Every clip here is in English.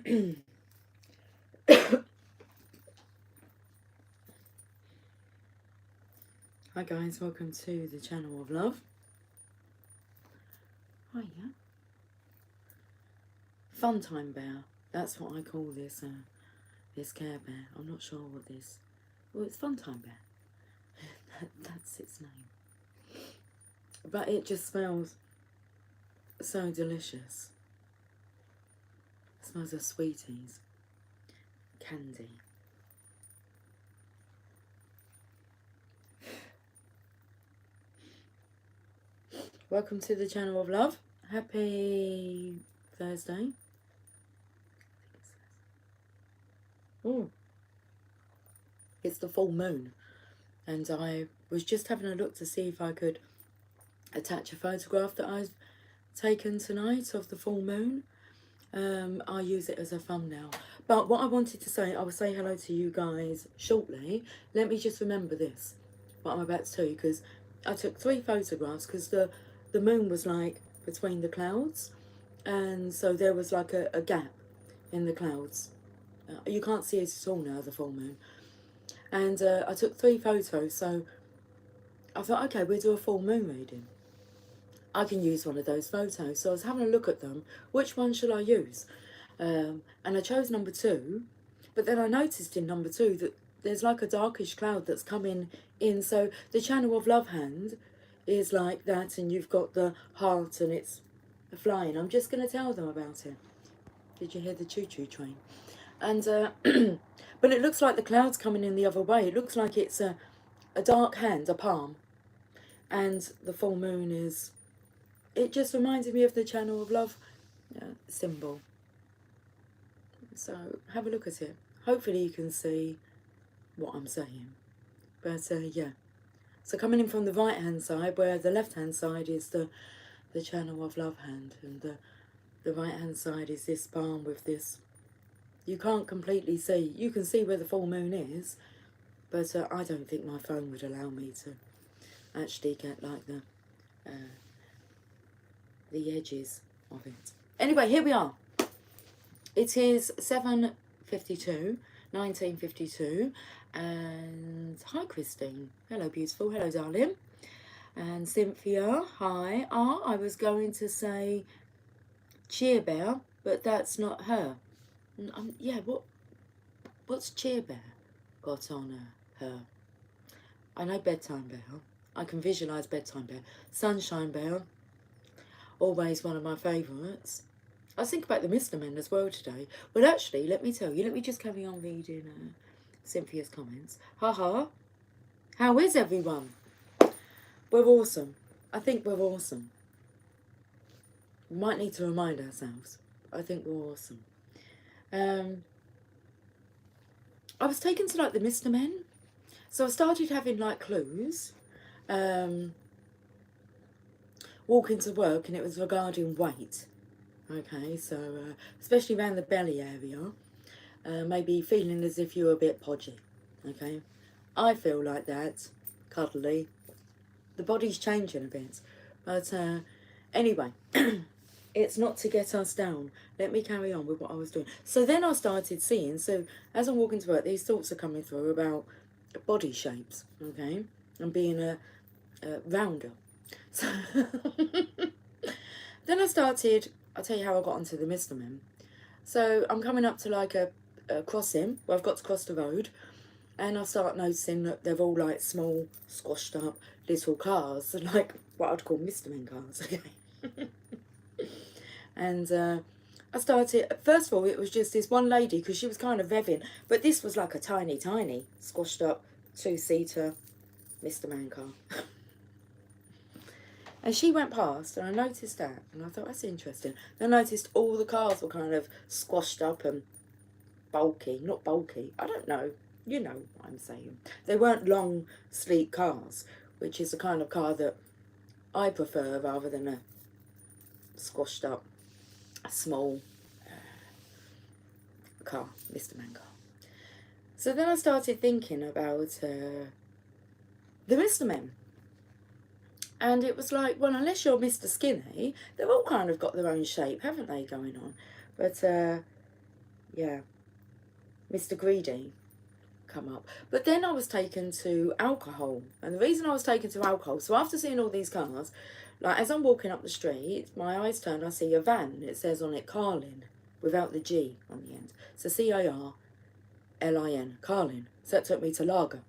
Hi guys, welcome to the channel of love. Hiya. Fun time bear. That's what I call this this Care Bear. I'm not sure what this. Well, it's Fun Time Bear. That's its name. But it just smells so delicious. It smells of sweeties, candy. Welcome to the channel of love. Happy Thursday. Oh, it's the full moon, and I was just having a look to see if I could attach a photograph that I've taken tonight of the full moon. I'll use it as a thumbnail. But what I wanted to say, I will say hello to you guys shortly. Let me just remember this, what I'm about to tell you, because I took 3 photographs because the moon was like between the clouds, and so there was like a gap in the clouds. You can't see it at all now, the full moon. And I took 3 photos, so I thought, okay, we'll do a full moon reading. I can use one of those photos. So I was having a look at them. Which one shall I use? And I chose number 2. But then I noticed in number 2 that there's like a darkish cloud that's coming in. So the channel of love hand is like that. And you've got the heart and it's flying. I'm just going to tell them about it. Did you hear the choo-choo train? And but it looks like the cloud's coming in the other way. It looks like it's a dark hand, a palm. And the full moon is... It just reminded me of the channel of love symbol. So have a look at it. Hopefully you can see what I'm saying. But yeah. So coming in from the right hand side, where the left hand side is the channel of love hand, and the right hand side is this palm with this. You can't completely see. You can see where the full moon is, but I don't think my phone would allow me to actually get like the edges of it. Anyway, here we are. It is 7:52, 1952, and hi Christine. Hello beautiful, hello darling. And Cynthia, hi. I was going to say Cheer Bear, but that's not her. Yeah, what's Cheer Bear got on her? I know Bedtime Bear. I can visualise Bedtime Bear. Sunshine Bear, always one of my favourites. I was thinking about the Mr. Men as well today. Well, actually, let me tell you. Let me just carry on reading Cynthia's comments. Haha. How is everyone? We're awesome. I think we're awesome. We might need to remind ourselves. I think we're awesome. I was taken to like the Mr. Men. So I started having like clues. Walking to work, and it was regarding weight. Okay, so especially around the belly area, maybe feeling as if you're a bit podgy. Okay, I feel like that, cuddly. The body's changing a bit, but anyway, it's not to get us down. Let me carry on with what I was doing. So then I started seeing, so as I'm walking to work, these thoughts are coming through about body shapes, okay, and being a rounder. So then I started, I'll tell you how I got onto the Mr. Men. So I'm coming up to like a crossing where I've got to cross the road, and I start noticing that they're all like small, squashed up little cars, like what I'd call Mr. Men cars, okay. And I started, first of all, it was just this one lady, because she was kind of revving, but this was like a tiny, squashed up 2-seater Mr. Man car. And she went past, and I noticed that, and I thought, that's interesting. And I noticed all the cars were kind of squashed up and bulky. Not bulky, I don't know. You know what I'm saying. They weren't long, sleek cars, which is the kind of car that I prefer rather than a squashed up, small car, Mr. Man car. So then I started thinking about the Mr. Men. And it was like, well, unless you're Mr. Skinny, they've all kind of got their own shape, haven't they, going on? But Yeah. Mr. Greedy come up. But then I was taken to alcohol. And the reason I was taken to alcohol, so after seeing all these cars, like as I'm walking up the street, my eyes turn, I see a van. It says on it Carlin, without the G on the end. So Carlin, Carlin. So it took me to Lager.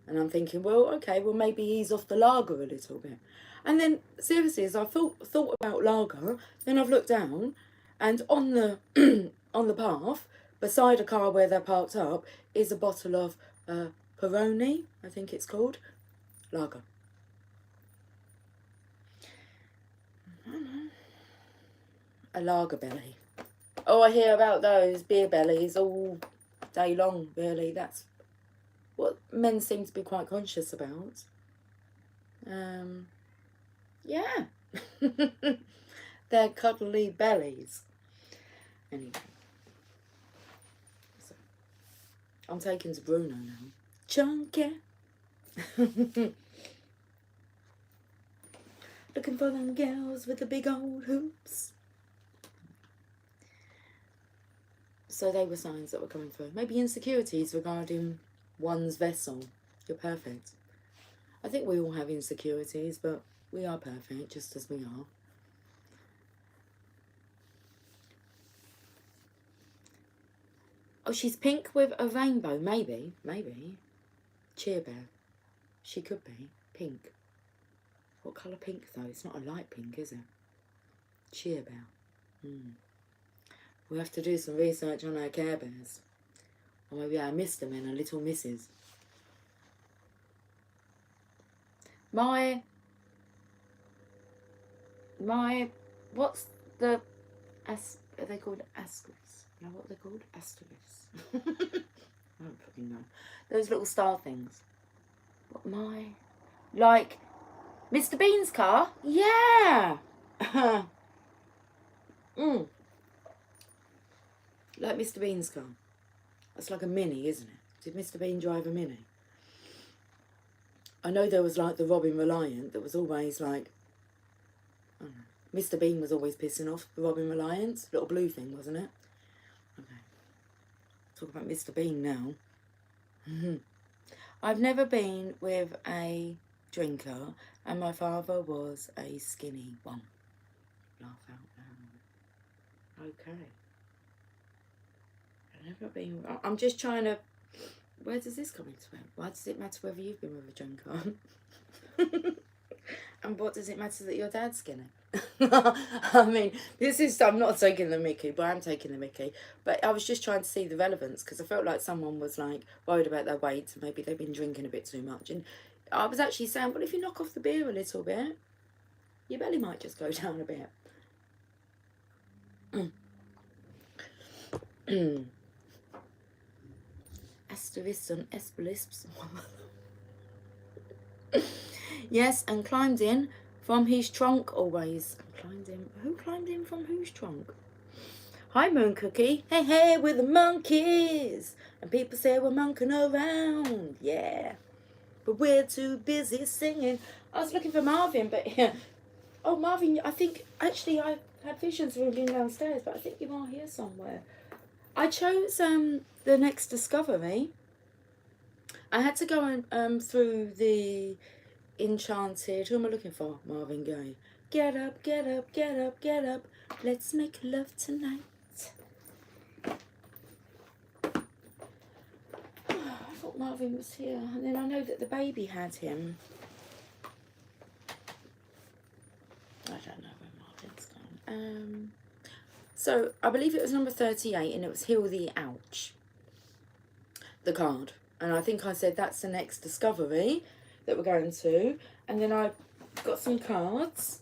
And I'm thinking, well, okay, well maybe ease off the lager a little bit. And then seriously, as I thought about lager, then I've looked down, and on the on the path beside a car where they're parked up is a bottle of Peroni, I think it's called, lager. A lager belly. Oh, I hear about those beer bellies all day long. Really, that's what men seem to be quite conscious about. Yeah. They're cuddly bellies. Anyway. So, I'm taking to Bruno now. Chunky. Looking for them girls with the big old hoops. So they were signs that were coming through. Maybe insecurities regarding one's vessel. You're perfect. I think we all have insecurities, but we are perfect just as we are. Oh, she's pink with a rainbow. Maybe. Cheer Bear. She could be. Pink. What colour pink, though? It's not a light pink, is it? Cheer Bear. We'll have to do some research on our Care Bears. Or maybe our Mr. Men and Little Misses. What's the... are they called asterisk? You know what they're called? Asterisk. I don't fucking know. Those little star things. Like... Mr. Bean's car? Yeah! Like Mr. Bean's car. That's like a Mini, isn't it? Did Mr. Bean drive a Mini? I know there was like the Robin Reliant that was always like... I don't know. Mr. Bean was always pissing off the Robin Reliant. Little blue thing, wasn't it? Okay. Talk about Mr. Bean now. I've never been with a drinker, and my father was a skinny one. Laugh out loud. Okay. I've never been... I'm just trying to... Where does this come into it? Why does it matter whether you've been with a drinker? And what does it matter that your dad's skinny? I mean, I'm not taking the mickey, but I'm taking the mickey. But I was just trying to see the relevance, because I felt like someone was like worried about their weight, and maybe they've been drinking a bit too much. And I was actually saying, well, if you knock off the beer a little bit, your belly might just go down a bit. Asterisk on Espelisps. Yes, and climbed in from his trunk always. Climbed in. Who climbed in from whose trunk? Hi, Moon Cookie. Hey, hey, we're the monkeys. And people say we're monking around. Yeah. But we're too busy singing. I was looking for Marvin, but yeah. Oh, Marvin, I think, actually, I had visions of him being downstairs, but I think you are here somewhere. I chose the next discovery. I had to go through the Enchanted. Who am I looking for? Marvin Gaye. Get up, get up, get up, get up. Let's make love tonight. I thought Marvin was here. And then I know that the baby had him. I don't know where Marvin's gone. So, I believe it was number 38, and it was Heal the Ouch. The card. And I think I said that's the next discovery that we're going to. And then I got some cards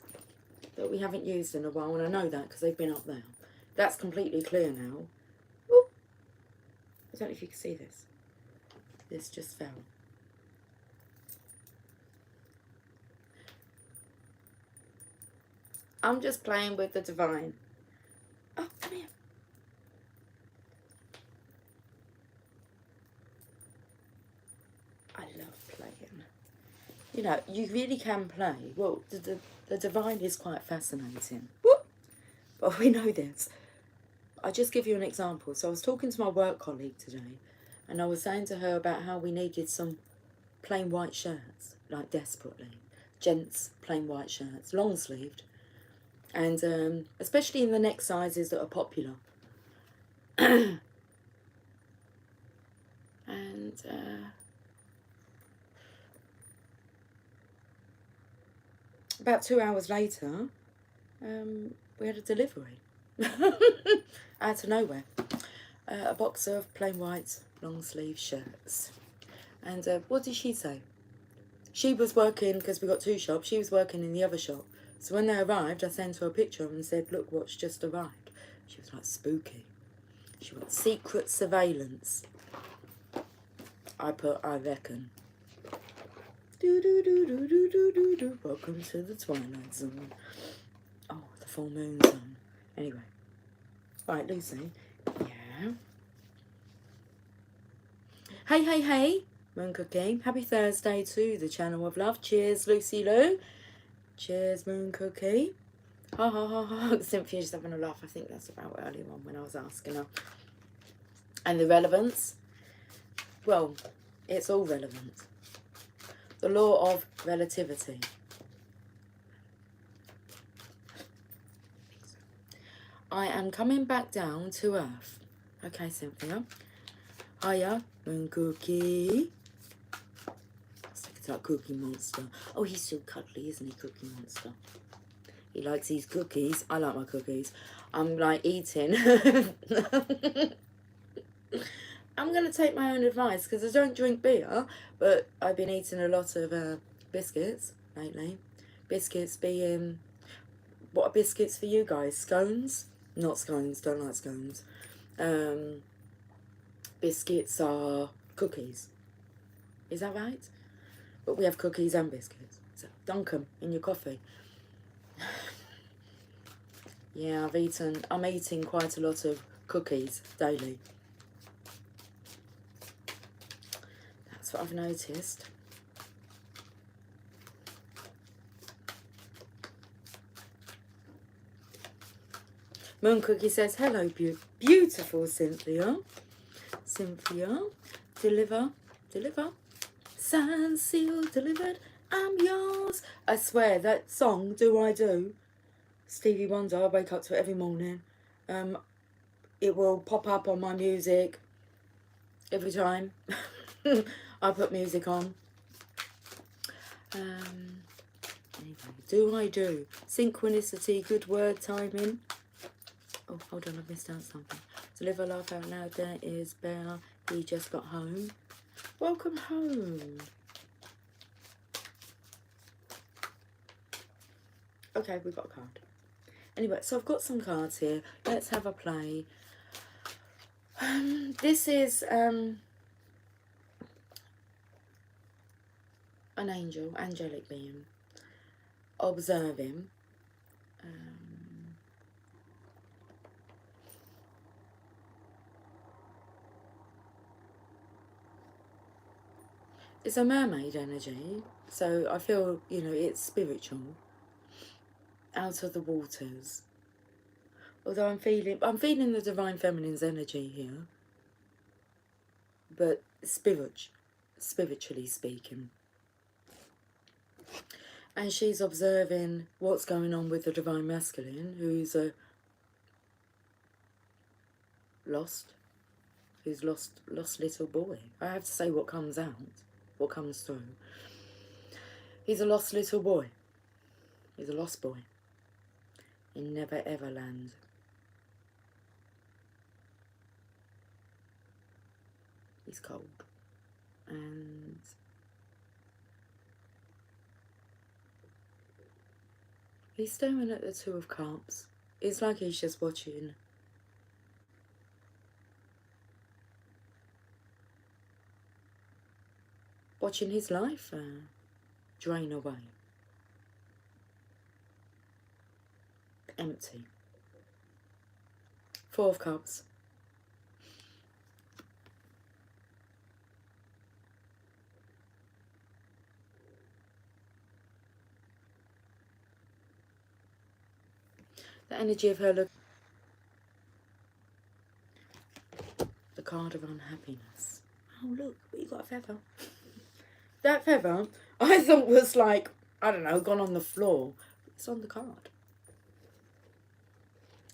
that we haven't used in a while, and I know that because they've been up there. That's completely clear now. Whoop. I don't know if you can see this. This just fell. I'm just playing with the divine. Oh, come here. I love playing. You know, you really can play. Well, the divine is quite fascinating. Whoop. But we know this. I just give you an example. So I was talking to my work colleague today, and I was saying to her about how we needed some plain white shirts, like desperately. Gents plain white shirts, long sleeved, and especially in the neck sizes that are popular. And about 2 hours later, we had a delivery out of nowhere. A box of plain white long sleeve shirts. And what did she say? She was working, because we got 2 shops, she was working in the other shop. So when they arrived, I sent her a picture and said, look what's just arrived. She was like, spooky. She went, secret surveillance. I put, I reckon. Do do do do do do do do. Welcome to the Twilight Zone. Oh, the full moon zone. Anyway. Right, Lucy. Yeah. Hey, hey, hey. Moon Cookie. Happy Thursday to the channel of love. Cheers, Lucy Lou. Cheers, Moon Cookie. Ha ha ha ha. Cynthia's having a laugh. I think that's about earlier on when I was asking her. And the relevance? Well, it's all relevant. The law of relativity. I am coming back down to earth. Okay, Cynthia. Hiya, Moon Cookie. It's like Cookie Monster. Oh, he's so cuddly, isn't he, Cookie Monster? He likes these cookies. I like my cookies. I'm like eating. I'm going to take my own advice because I don't drink beer, but I've been eating a lot of biscuits lately. Biscuits being... What are biscuits for you guys? Scones? Not scones, don't like scones. Biscuits are cookies. Is that right? But we have cookies and biscuits. So dunk them in your coffee. Yeah, I'm eating quite a lot of cookies daily. That's what I've noticed. Moon Cookie says, hello, beautiful Cynthia. Cynthia, deliver. Signed, sealed, delivered, I'm yours. I swear, that song, Do I Do? Stevie Wonder, I wake up to it every morning. It will pop up on my music every time I put music on. Anyway, do I do? Synchronicity, good word, timing. Oh, hold on, I've missed out something. Deliver, laugh out loud, there is Bear. He just got home. Welcome home. Okay, we've got a card. Anyway, so I've got some cards here. Let's have a play. This is an angel, angelic being, observing. It's a mermaid energy, so I feel, you know, it's spiritual. Out of the waters. Although I'm feeling the divine feminine's energy here. But spiritually speaking. And she's observing what's going on with the divine masculine, who's a lost little boy. I have to say what comes out, what comes through. He's a lost little boy. He's a lost boy in Never Ever Land. He's cold. And he's staring at the Two of Cups. It's like he's just watching. Watching his life drain away. Empty. Four of Cups. The energy of her card of unhappiness. Oh, look, but you got a feather. That feather, I thought was like, I don't know, gone on the floor. It's on the card.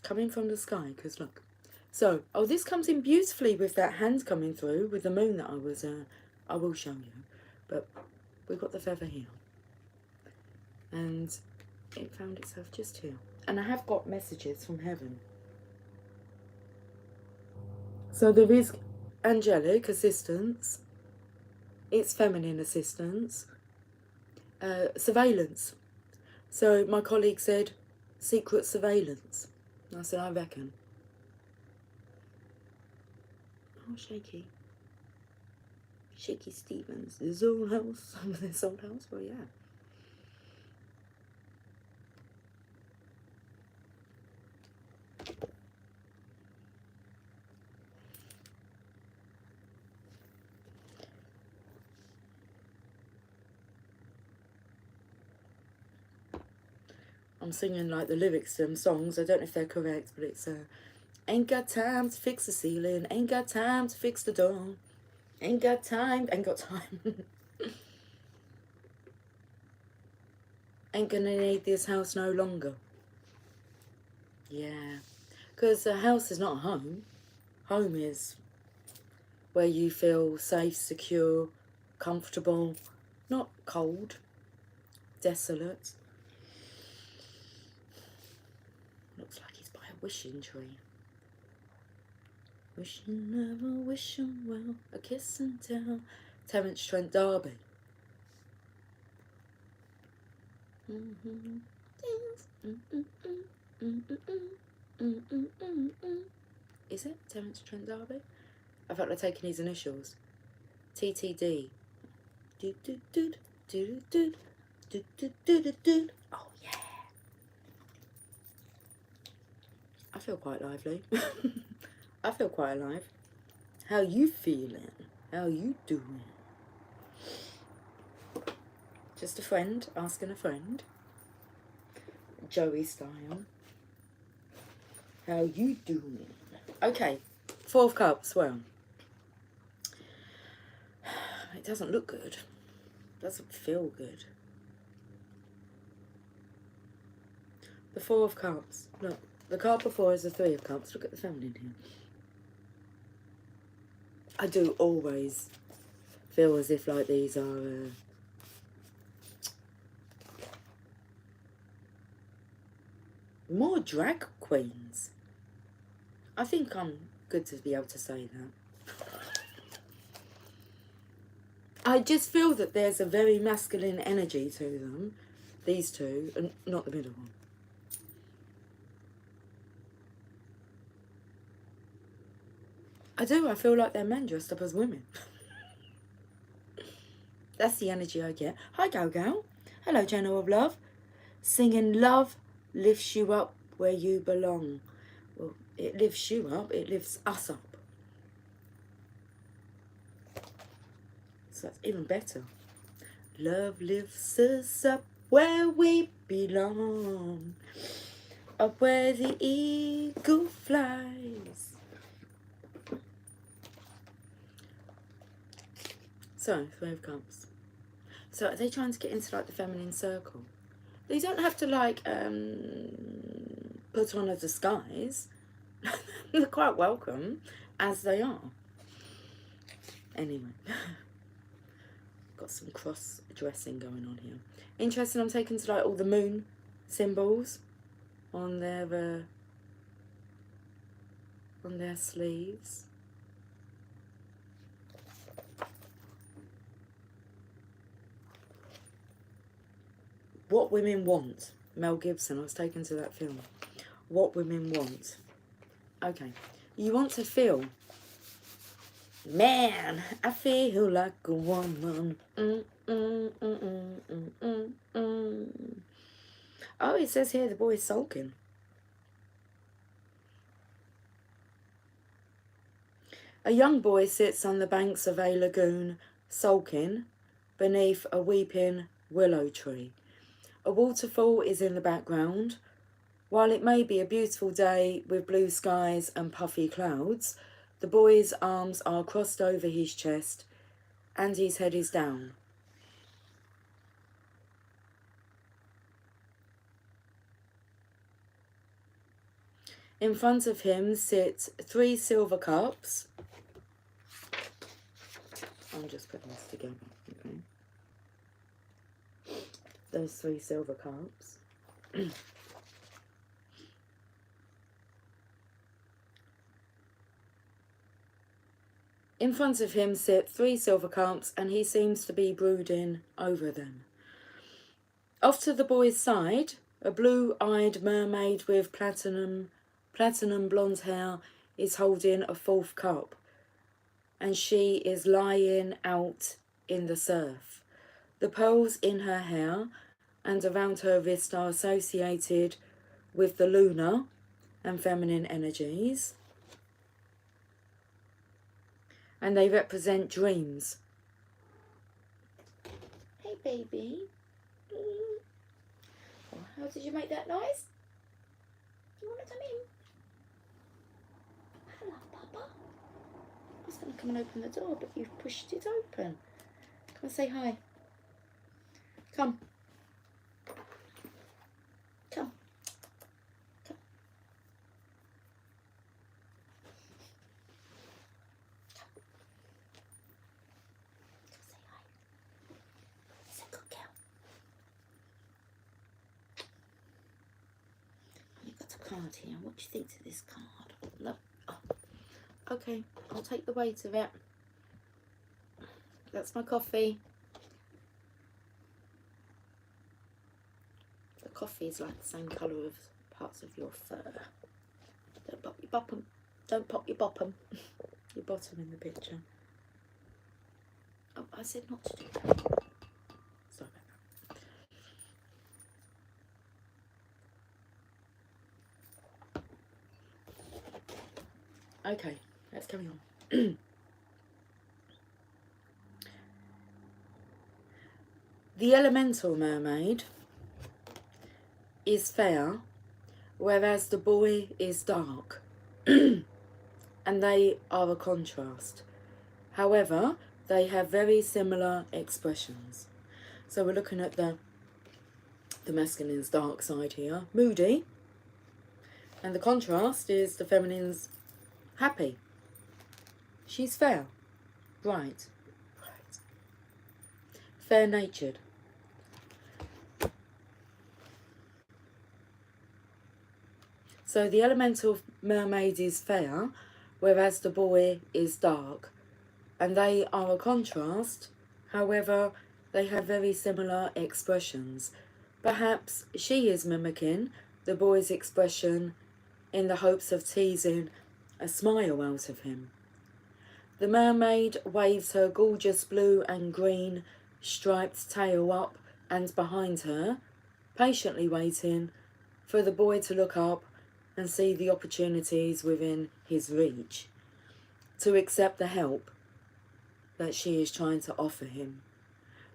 Coming from the sky, because look. So, oh, this comes in beautifully with that hand coming through, with the moon that I will show you. But we've got the feather here. And it found itself just here. And I have got messages from heaven. So there is angelic assistance. It's feminine assistance. Surveillance. So my colleague said, secret surveillance. I said, I reckon. Oh, shaky. Shaky Stevens. This old house. This old house? Well, yeah. I'm singing like the lyrics to them songs. I don't know if they're correct, but it's ain't got time to fix the ceiling, ain't got time to fix the door, ain't got time, ain't got time. Ain't gonna need this house no longer. Yeah, because a house is not a home. Home is where you feel safe, secure, comfortable, not cold, desolate. Looks like he's by a wishing tree. Wishing never, wishing well, a kiss and tell. Terence Trent D'Arby. Is it Terence Trent D'Arby? I felt like taking his initials. TTD. Oh yeah. I feel quite lively. I feel quite alive. How you feeling? How you doing? Just a friend asking a friend. Joey style. How you doing? Okay, 4 of Cups. Well, it doesn't look good. Doesn't feel good. The 4 of Cups. Look, the card before is the 3 of Cups. Look at the feminine here. I do always feel as if like these are more drag queens. I think I'm good to be able to say that. I just feel that there's a very masculine energy to them. These two, and not the middle one. I do, I feel like they're men dressed up as women. That's the energy I get. Hi, Gal Gal. Hello, Channel of Love. Singing love lifts you up where you belong. Well, it lifts you up, it lifts us up. So that's even better. Love lifts us up where we belong. Up where the eagle flies. So, 3 of Cups. So are they trying to get into like the feminine circle? They don't have to like put on a disguise. They're quite welcome as they are. Anyway, got some cross dressing going on here. Interesting. I'm taking to like all the moon symbols on their sleeves. What Women Want. Mel Gibson. I was taken to that film. What Women Want. Okay. You want to feel. Man, I feel like a woman. Oh, it says here the boy is sulking. A young boy sits on the banks of a lagoon, sulking beneath a weeping willow tree. A waterfall is in the background. While it may be a beautiful day with blue skies and puffy clouds, The boy's arms are crossed over his chest and his head is down. In front of him sit 3 silver cups. I'm just putting this together. Okay. Those 3 silver cups. In front of him sit 3 silver cups, and he seems to be brooding over them. Off to the boy's side, a blue-eyed mermaid with platinum blonde hair is holding a 4th cup, and she is lying out in the surf. The pearls in her hair and around her wrist are associated with the lunar and feminine energies, and they represent dreams. Hey baby. Oh, how did you make that noise? You want to come in? Hello, Papa. I was going to come and open the door, but you've pushed it open. Come and say hi. Come. Come. Come. Say hi. It's a good girl. You've got a card here. What do you think to this card? No. Oh. Okay, I'll take the weight of it. That's my coffee. The coffee is like the same colour of parts of your fur. Don't pop your bottom. Don't pop your bottom. Your bottom in the picture. Oh, I said not to do that. Sorry about that. Okay, let's carry on. The elemental mermaid is fair, whereas the boy is dark, and they are a contrast. However, they have very similar expressions. So we're looking at the masculine's dark side here, moody, and the contrast is the feminine's happy. She's fair, bright, fair-natured. So the elemental mermaid is fair, whereas the boy is dark, and they are a contrast. However, they have very similar expressions. Perhaps she is mimicking the boy's expression in the hopes of teasing a smile out of him. The mermaid waves her gorgeous blue and green striped tail up and behind her, patiently waiting for the boy to look up and see the opportunities within his reach, to accept the help that she is trying to offer him.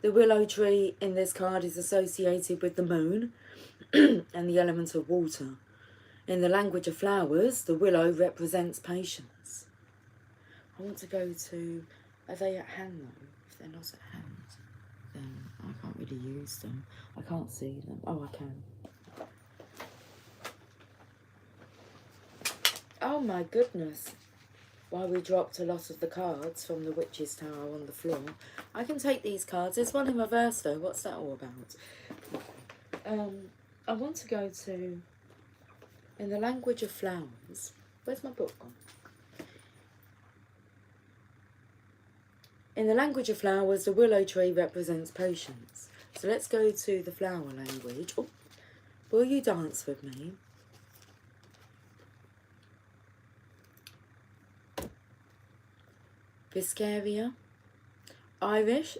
The willow tree in this card is associated with the moon and the element of water. In the language of flowers, the willow represents patience. I want to go to... Are they at hand though? If they're not at hand, then I can't really use them. I can't see them. Oh, I can. Oh my goodness. While we dropped a lot of the cards from the Witch's Tower on the floor. I can take these cards. There's one in reverse though. What's that all about? I want to go to... In the language of flowers. Where's my book gone? In the language of flowers, the willow tree represents patience. So let's go to the flower language. Oh, will you dance with me? Viscaria, Iris,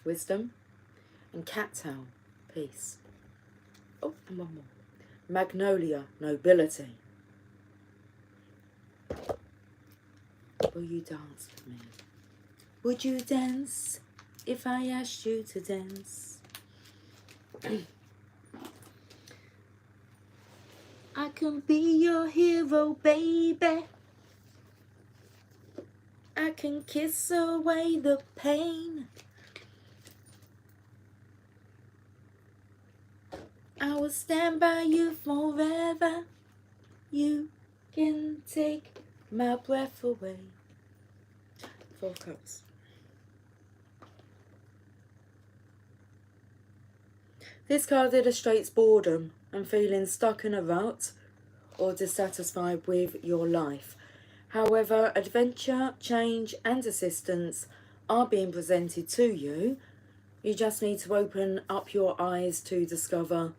wisdom, and cattail, peace. Oh, and one more. Magnolia, nobility. Will you dance with me? Would you dance if I asked you to dance? I can be your hero, baby. I can kiss away the pain. I will stand by you forever. You can take my breath away. 4 cups. This card illustrates boredom and feeling stuck in a rut or dissatisfied with your life. However, adventure, change and assistance are being presented to you. You just need to open up your eyes to discover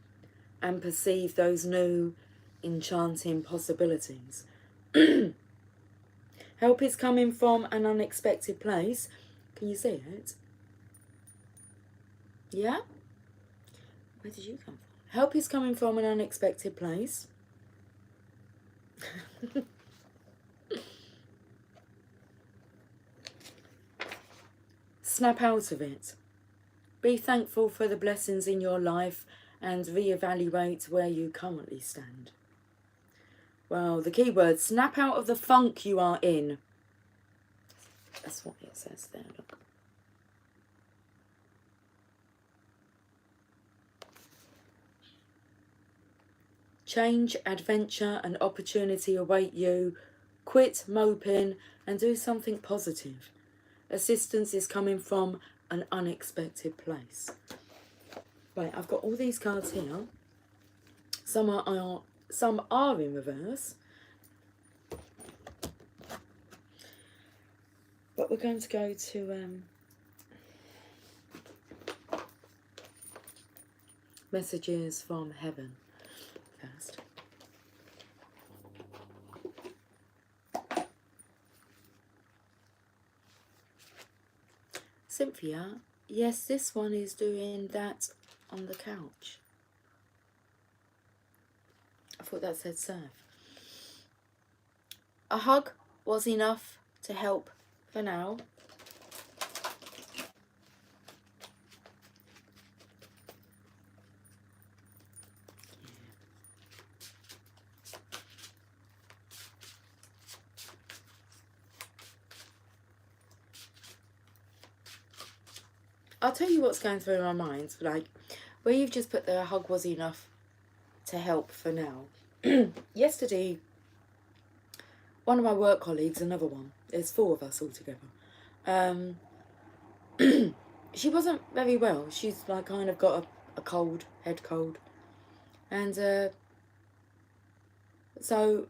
and perceive those new enchanting possibilities. Help is coming from an unexpected place. Can you see it? Yeah? Where did you come from? Help is coming from an unexpected place. Snap out of it. Be thankful for the blessings in your life and reevaluate where you currently stand. Well, the key word, snap out of the funk you are in. That's what it says there, look. Change, adventure and opportunity await you. Quit moping and do something positive. Assistance is coming from an unexpected place. Right, I've got all these cards here. Some are in reverse. But we're going to go to messages from heaven first. Cynthia, yes, this one is doing that on the couch. I thought that said serve. A hug was enough to help for now. I'll tell you what's going through my mind, like where you've just put the hug was enough to help for now. Yesterday, one of my work colleagues, another one, there's 4 of us all together, she wasn't very well. She's like kind of got a cold, head cold, and so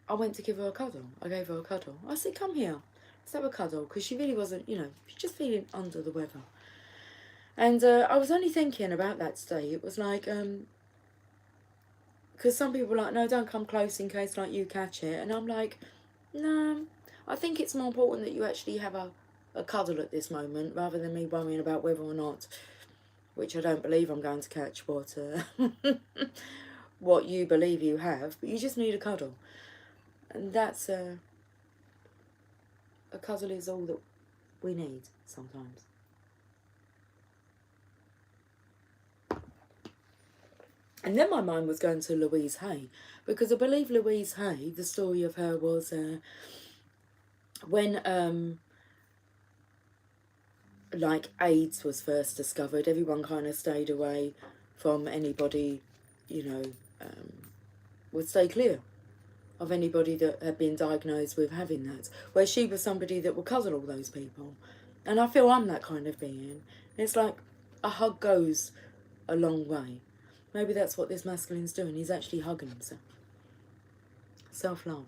I went to give her a cuddle. I gave her a cuddle. I said, come here, let's have a cuddle, because she really wasn't, you know, she's just feeling under the weather. And I was only thinking about that today. It was like, because some people are like, no, don't come close in case like you catch it. And I'm like, no, I think it's more important that you actually have a cuddle at this moment, rather than me worrying about whether or not, which I don't believe I'm going to catch what what you believe you have, but you just need a cuddle. And that's a cuddle is all that we need sometimes. And then my mind was going to Louise Hay, because I believe Louise Hay, the story of her was when like AIDS was first discovered, everyone kind of stayed away from anybody, you know, would stay clear of anybody that had been diagnosed with having that, where she was somebody that would cuddle all those people. And I feel I'm that kind of being. It's like a hug goes a long way. Maybe that's what this masculine's doing. He's actually hugging himself. Self-love.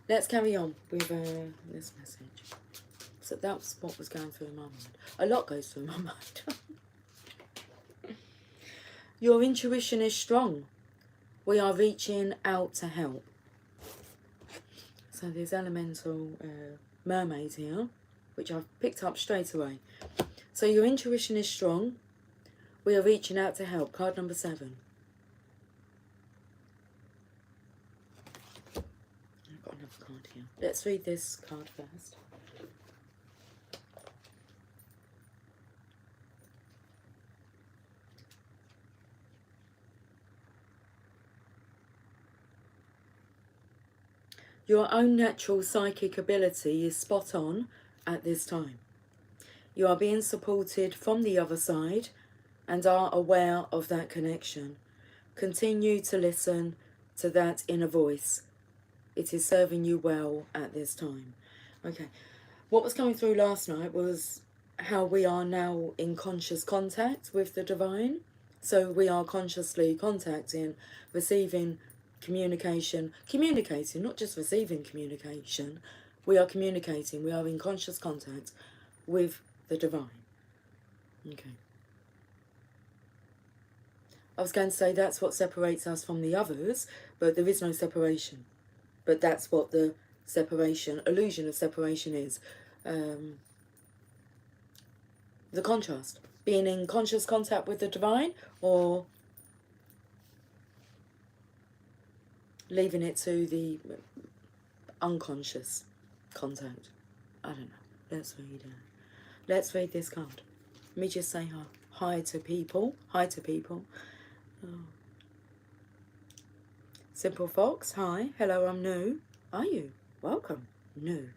Let's carry on with this message. So that's what was going through my mind. A lot goes through my mind. Your intuition is strong. We are reaching out to help. So there's elemental mermaid here, which I've picked up straight away. So your intuition is strong. We are reaching out to help. Card number 7. I've got another card here. Let's read this card first. Your own natural psychic ability is spot on at this time. You are being supported from the other side and are aware of that connection. Continue to listen to that inner voice. It is serving you well at this time. Okay. What was coming through last night was how we are now in conscious contact with the divine. So we are consciously contacting, receiving communication, communicating, not just receiving communication. We are communicating. We are in conscious contact with the divine. Okay. I was going to say that's what separates us from the others, but there is no separation. But that's what the separation, illusion of separation is. The contrast. Being in conscious contact with the divine, or leaving it to the unconscious contact. I don't know. Let's read it. Let's read this card. Let me just say hi to people. Hi to people. Oh. Simple Fox, hi. Hello, I'm new. Are you? Welcome. New.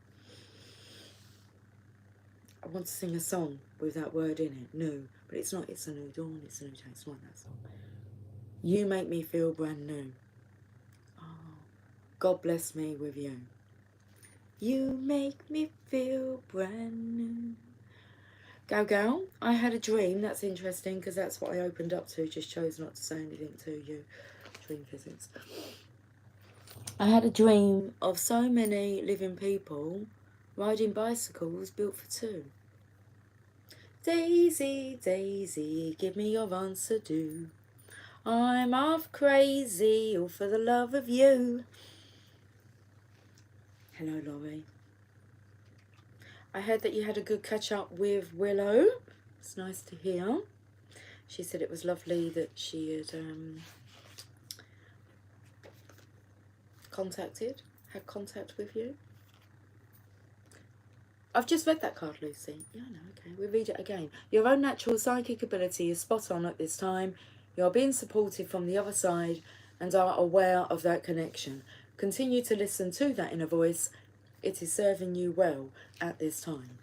I want to sing a song with that word in it. New. But it's not. It's a new dawn. It's a new day. It's not that song. You make me feel brand new. Oh, God bless me with you. You make me feel brand new. Gal, I had a dream. That's interesting because that's what I opened up to. Just chose not to say anything to you. Dream physics. I had a dream of so many living people riding bicycles built for two. Daisy, Daisy, give me your answer, do. I'm half crazy, all for the love of you. Hello, Laurie. I heard that you had a good catch up with Willow. It's nice to hear. She said it was lovely that she had had contact with you. I've just read that card, Lucy. Yeah, I know, okay. We'll read it again. Your own natural psychic ability is spot on at this time. You are being supported from the other side and are aware of that connection. Continue to listen to that inner voice. It is serving you well at this time.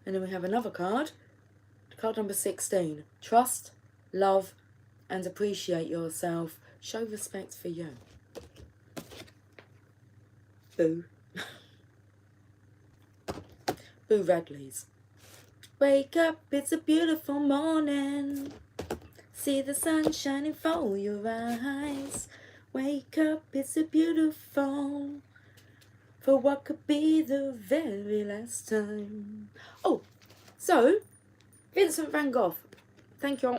And then we have another card. Card number 16. Trust, love, and appreciate yourself. Show respect for you. Boo. Boo Radleys. Wake up, it's a beautiful morning. See the sun shining for your eyes. Wake up, it's a beautiful, for what could be the very last time. Oh, so, Vincent van Gogh. Thank you.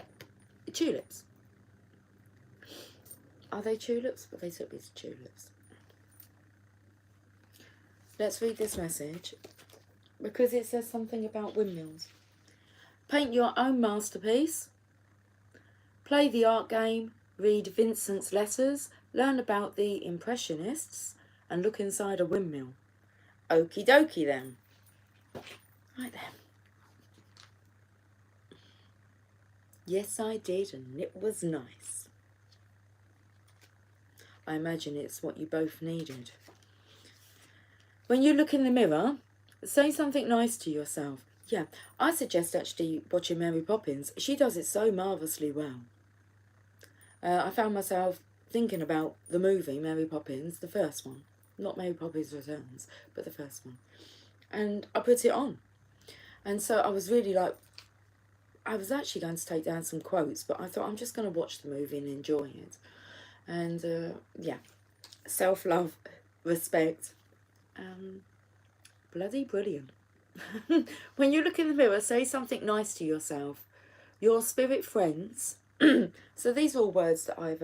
Tulips. Are they tulips? But they took me to tulips. Let's read this message, because it says something about windmills. Paint your own masterpiece. Play the art game. Read Vincent's letters. Learn about the Impressionists. And look inside a windmill. Okie dokie then. Right then. Yes, I did, and it was nice. I imagine it's what you both needed. When you look in the mirror, say something nice to yourself. Yeah, I suggest actually watching Mary Poppins. She does it so marvellously well. I found myself thinking about the movie Mary Poppins, the first one. Not Mary Poppins Returns, but the first one. And I put it on. And so I was really like, I was actually going to take down some quotes, but I thought I'm just going to watch the movie and enjoy it. And yeah, self-love, respect, bloody brilliant. When you look in the mirror, say something nice to yourself. Your spirit friends. So these are all words that I've,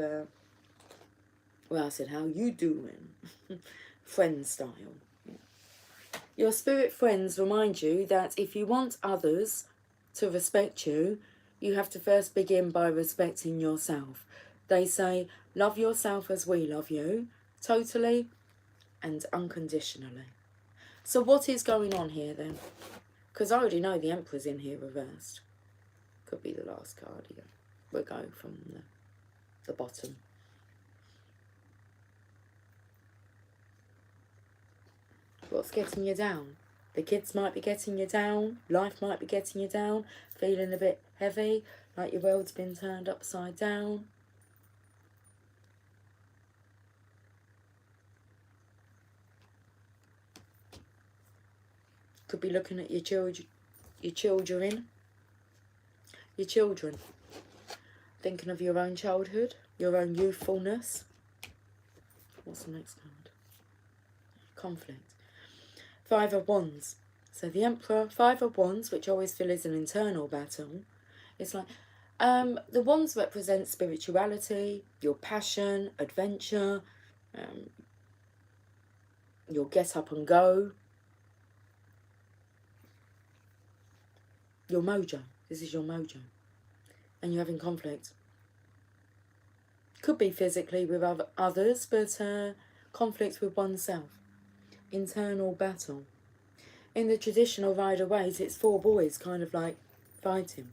well, I said, how you doing? Friend style. Yeah. Your spirit friends remind you that if you want others to respect you, you have to first begin by respecting yourself. They say, love yourself as we love you, totally and unconditionally. So what is going on here then? Because I already know the Emperor's in here reversed. Could be the last card here. We're going from the bottom. What's getting you down? The kids might be getting you down. Life might be getting you down. Feeling a bit heavy, like your world's been turned upside down. Could be looking at your children. Thinking of your own childhood, your own youthfulness. What's the next card? Conflict. Five of Wands. So the Emperor, Five of Wands, which I always feel is an internal battle. It's like, the wands represent spirituality, your passion, adventure, your get up and go, your mojo. This is your mojo. And you're having conflict. Could be physically with others, but conflict with oneself. Internal battle. In the traditional Rider Waite, it's four boys kind of like fighting.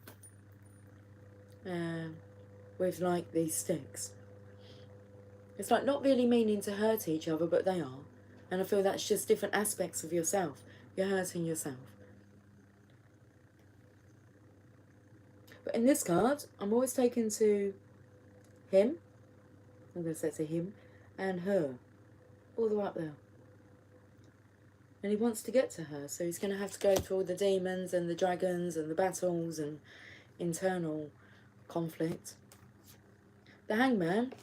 With like these sticks. It's like not really meaning to hurt each other, but they are. And I feel that's just different aspects of yourself. You're hurting yourself. But in this card, I'm always taken to him. I'm going to say to him and her. All the way up there. And he wants to get to her, so he's going to have to go through all the demons and the dragons and the battles and internal conflict. The Hangman,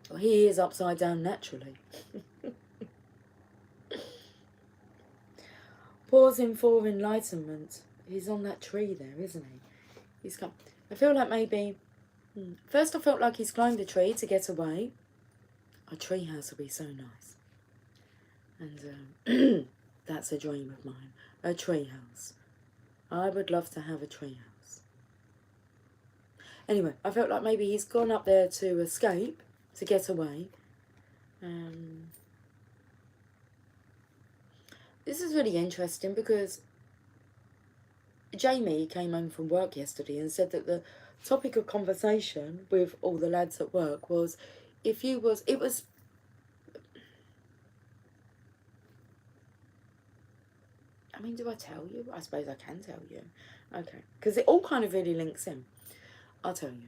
well, he is upside down naturally. Pausing for enlightenment. He's on that tree there, isn't he? He's come. I feel like maybe... First I felt like he's climbed a tree to get away. A tree house would be so nice. And that's a dream of mine. A tree house. I would love to have a tree house. Anyway, I felt like maybe he's gone up there to escape, to get away. This is really interesting because Jamie came home from work yesterday and said that the topic of conversation with all the lads at work was if you was... It was... I mean, do I tell you? I suppose I can tell you. Okay. Because it all kind of really links in. I'll tell you.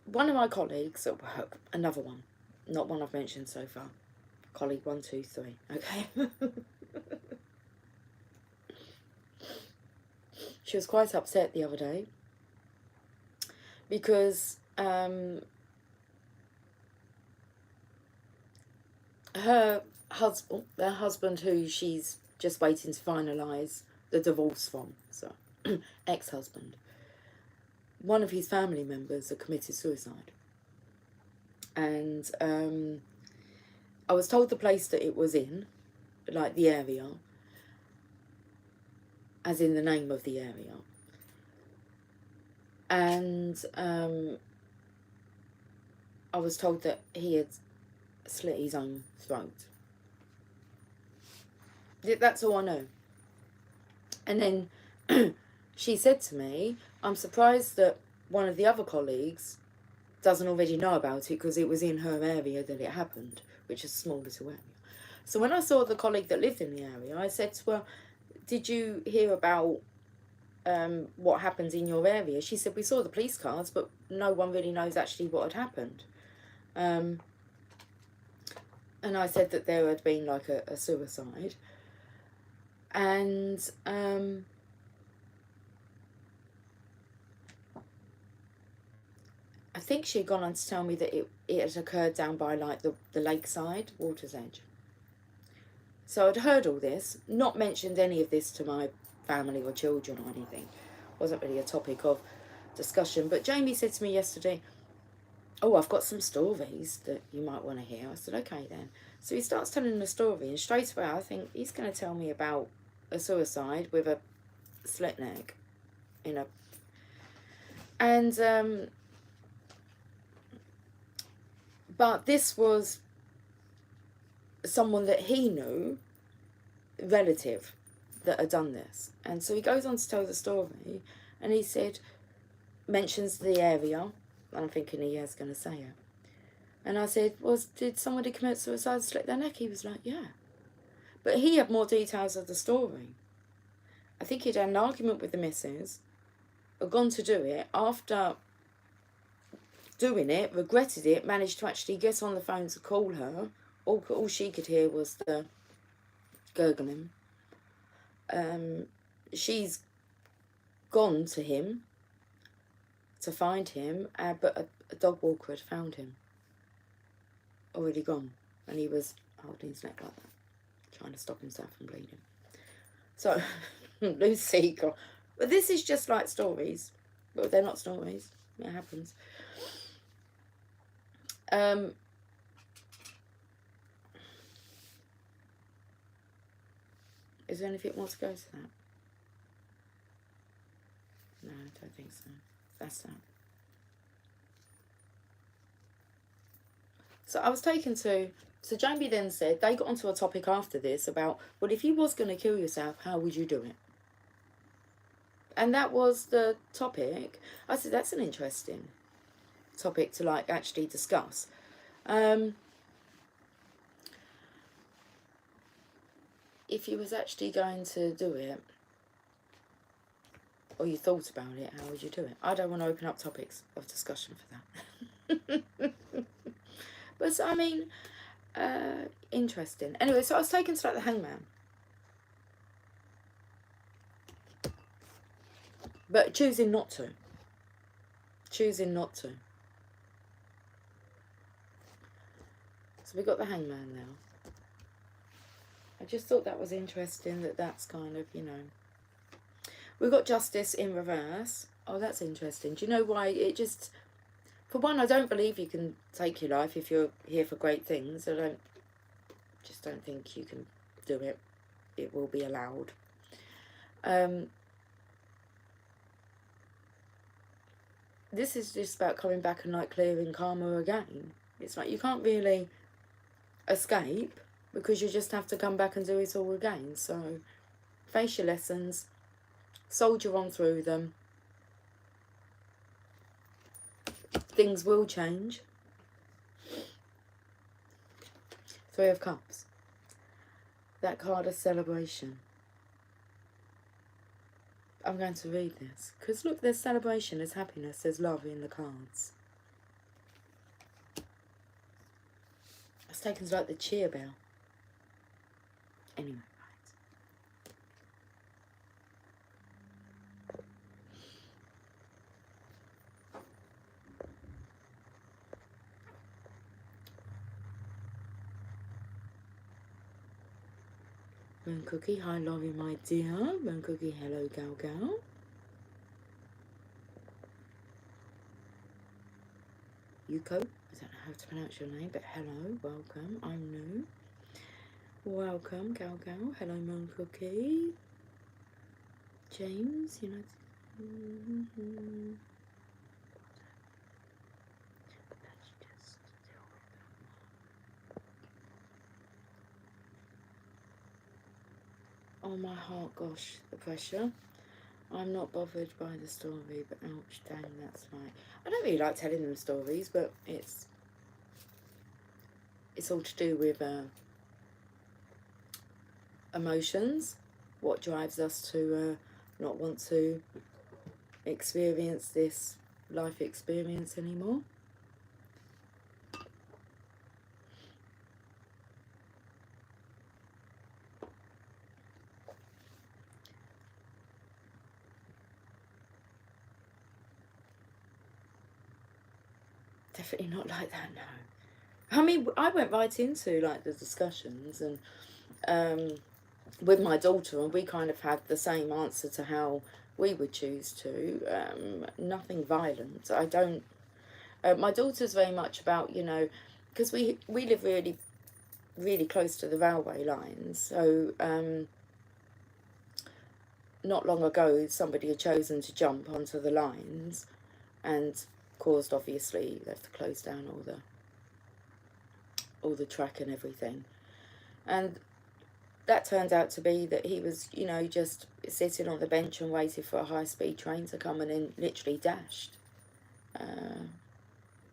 One of my colleagues at work, another one, not one I've mentioned so far. Colleague 1, 2, 3. Okay. She was quite upset the other day because her husband, who she's just waiting to finalise the divorce from, so ex-husband, one of his family members had committed suicide. And I was told the place that it was in, like the area, as in the name of the area. And I was told that he had slit his own throat. That's all I know. And then she said to me, I'm surprised that one of the other colleagues doesn't already know about it because it was in her area that it happened, which is a small little area. So when I saw the colleague that lived in the area, I said to her, did you hear about what happened in your area? She said, we saw the police cars, but no one really knows actually what had happened. And I said that there had been like a suicide. And I think she had gone on to tell me that it had occurred down by like the lakeside, Water's Edge. So I'd heard all this, not mentioned any of this to my family or children or anything. Wasn't really a topic of discussion. But Jamie said to me yesterday, oh, I've got some stories that you might want to hear. I said, okay then. So he starts telling the story, and straight away I think he's going to tell me about a suicide with a slit neck. And but this was someone that he knew, relative, that had done this. And so he goes on to tell the story, and he said, mentions the area, and I'm thinking he is going to say it. And I said, well, did somebody commit suicide, slit their neck? He was like, yeah. But he had more details of the story. I think he'd had an argument with the missus, had gone to do it, after doing it, regretted it, managed to actually get on the phone to call her. All she could hear was the gurgling. She's gone to him to find him, but a dog walker had found him. Already gone. And he was holding his neck like that, trying to stop himself from bleeding. So, Lucy, God. But this is just like stories. But they're not stories. It happens. Is there anything more to go to that? No, I don't think so. That's that. So I was taken to... So Jamie then said, they got onto a topic after this about, well, if you was going to kill yourself, how would you do it? And that was the topic. I said, that's an interesting topic to, like, actually discuss. If you was actually going to do it, or you thought about it, how would you do it? I don't want to open up topics of discussion for that. But, I mean, interesting. Anyway, so I was taken to, like, the hangman. But choosing not to. Choosing not to. So we got the hangman now. I just thought that was interesting, that's kind of, you know. We've got justice in reverse. Oh, that's interesting. Do you know why? It just... For one, I don't believe you can take your life if you're here for great things. I just don't think you can do it. It will be allowed. This is just about coming back and, like, clearing karma again. It's like you can't really escape because you just have to come back and do it all again. So face your lessons, soldier on through them. Things will change. Three of Cups. That card is celebration. I'm going to read this because look, there's celebration, there's happiness, there's love in the cards. It's taken to, like, the cheer bell. Anyway, Moon Cookie, hi Laurie, my dear. Moon Cookie, hello Gal Gal. Yuko, I don't know how to pronounce your name, but hello, welcome. I'm new. Welcome, Gal Gal. Hello, Moon Cookie. James, you know. Oh, my heart, gosh, the pressure. I'm not bothered by the story, but ouch, dang, that's right. I don't really like telling them stories, but it's all to do with emotions. What drives us to not want to experience this life experience anymore. Definitely not like that, no. I mean, I went right into, like, the discussions and with my daughter, and we kind of had the same answer to how we would choose to. Nothing violent. I don't... my daughter's very much about, you know, because we live really, really close to the railway lines, so not long ago somebody had chosen to jump onto the lines and caused, obviously, they have to close down all the track and everything. And that turned out to be that he was, you know, just sitting on the bench and waited for a high-speed train to come, and then literally dashed.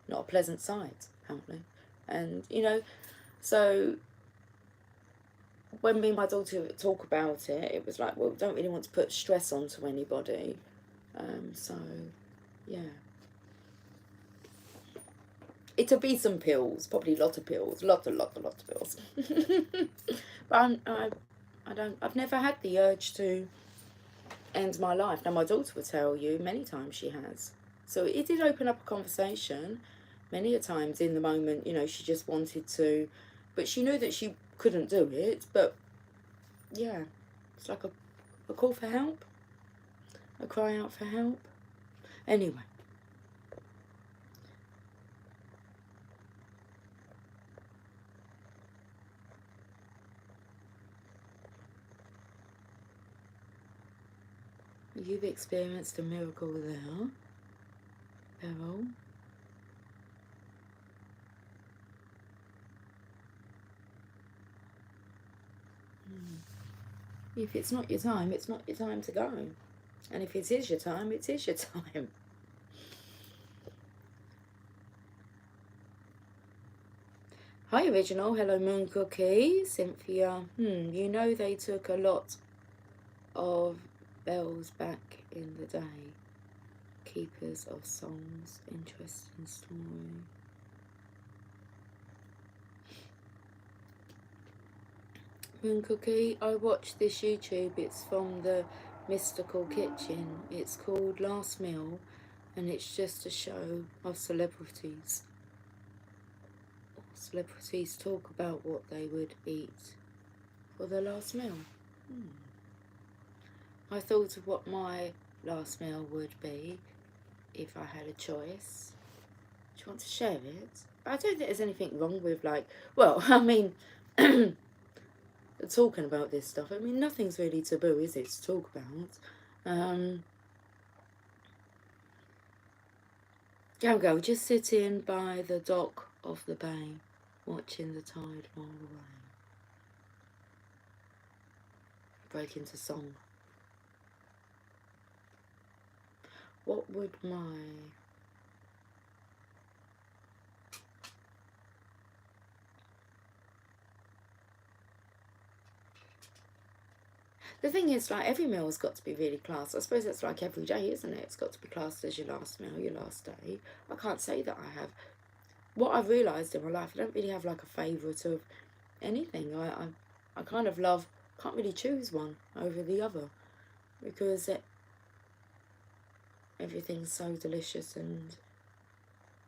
Not a pleasant sight, apparently. And, you know, so when me and my daughter talk about it, it was like, well, we don't really want to put stress onto anybody. So, yeah. It'll be some pills, probably a lot of pills, lot of pills. But I've never had the urge to end my life. Now, my daughter will tell you many times she has. So it did open up a conversation many a times in the moment, you know, she just wanted to, but she knew that she couldn't do it. But yeah, it's like a call for help, a cry out for help. Anyway. You've experienced a miracle there, Beryl. If it's not your time, it's not your time to go. And if it is your time, it is your time. Hi, Original. Hello, Moon Cookie. Cynthia. You know they took a lot of bells back in the day. Keepers of songs. Interesting story. Moon Cookie, I watched this YouTube. It's from the Mystical Kitchen. It's called Last Meal, and it's just a show of celebrities. Celebrities talk about what they would eat for their last meal. I thought of what my last meal would be if I had a choice. Do you want to share it? I don't think there's anything wrong with, like, well, I mean, talking about this stuff. I mean, nothing's really taboo, is it, to talk about? Go, just sitting by the dock of the bay, watching the tide roll away. Break into song. What would my... The thing is, like, every meal's got to be really classed. I suppose it's like every day, isn't it? It's got to be classed as your last meal, your last day. I can't say that I have. What I've realised in my life, I don't really have, like, a favourite of anything. I kind of love, can't really choose one over the other. Because everything's so delicious. And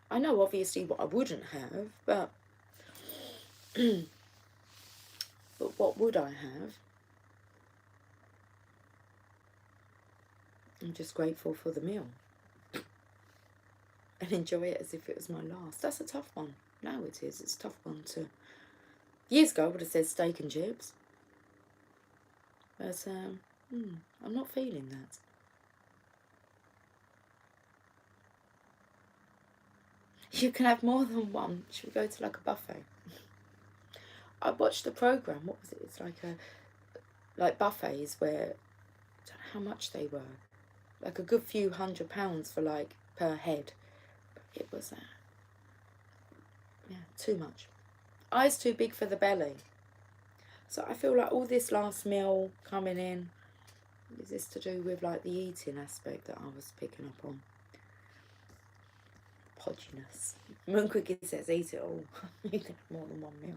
I know, obviously, what I wouldn't have, but... but what would I have? I'm just grateful for the meal and enjoy it as if it was my last. That's a tough one. Now it is. It's a tough one to... Years ago I would have said steak and chips. But I'm not feeling that. You can have more than one. Should we go to like a buffet? I watched the programme. What was it? It's like buffets where... I don't know how much they were. Like a good few £100 for like per head. It was too much. Eyes too big for the belly. So I feel like all this last meal coming in, is this to do with like the eating aspect that I was picking up on? Podginess. Moon Cookie says eat it all. You can have more than one meal.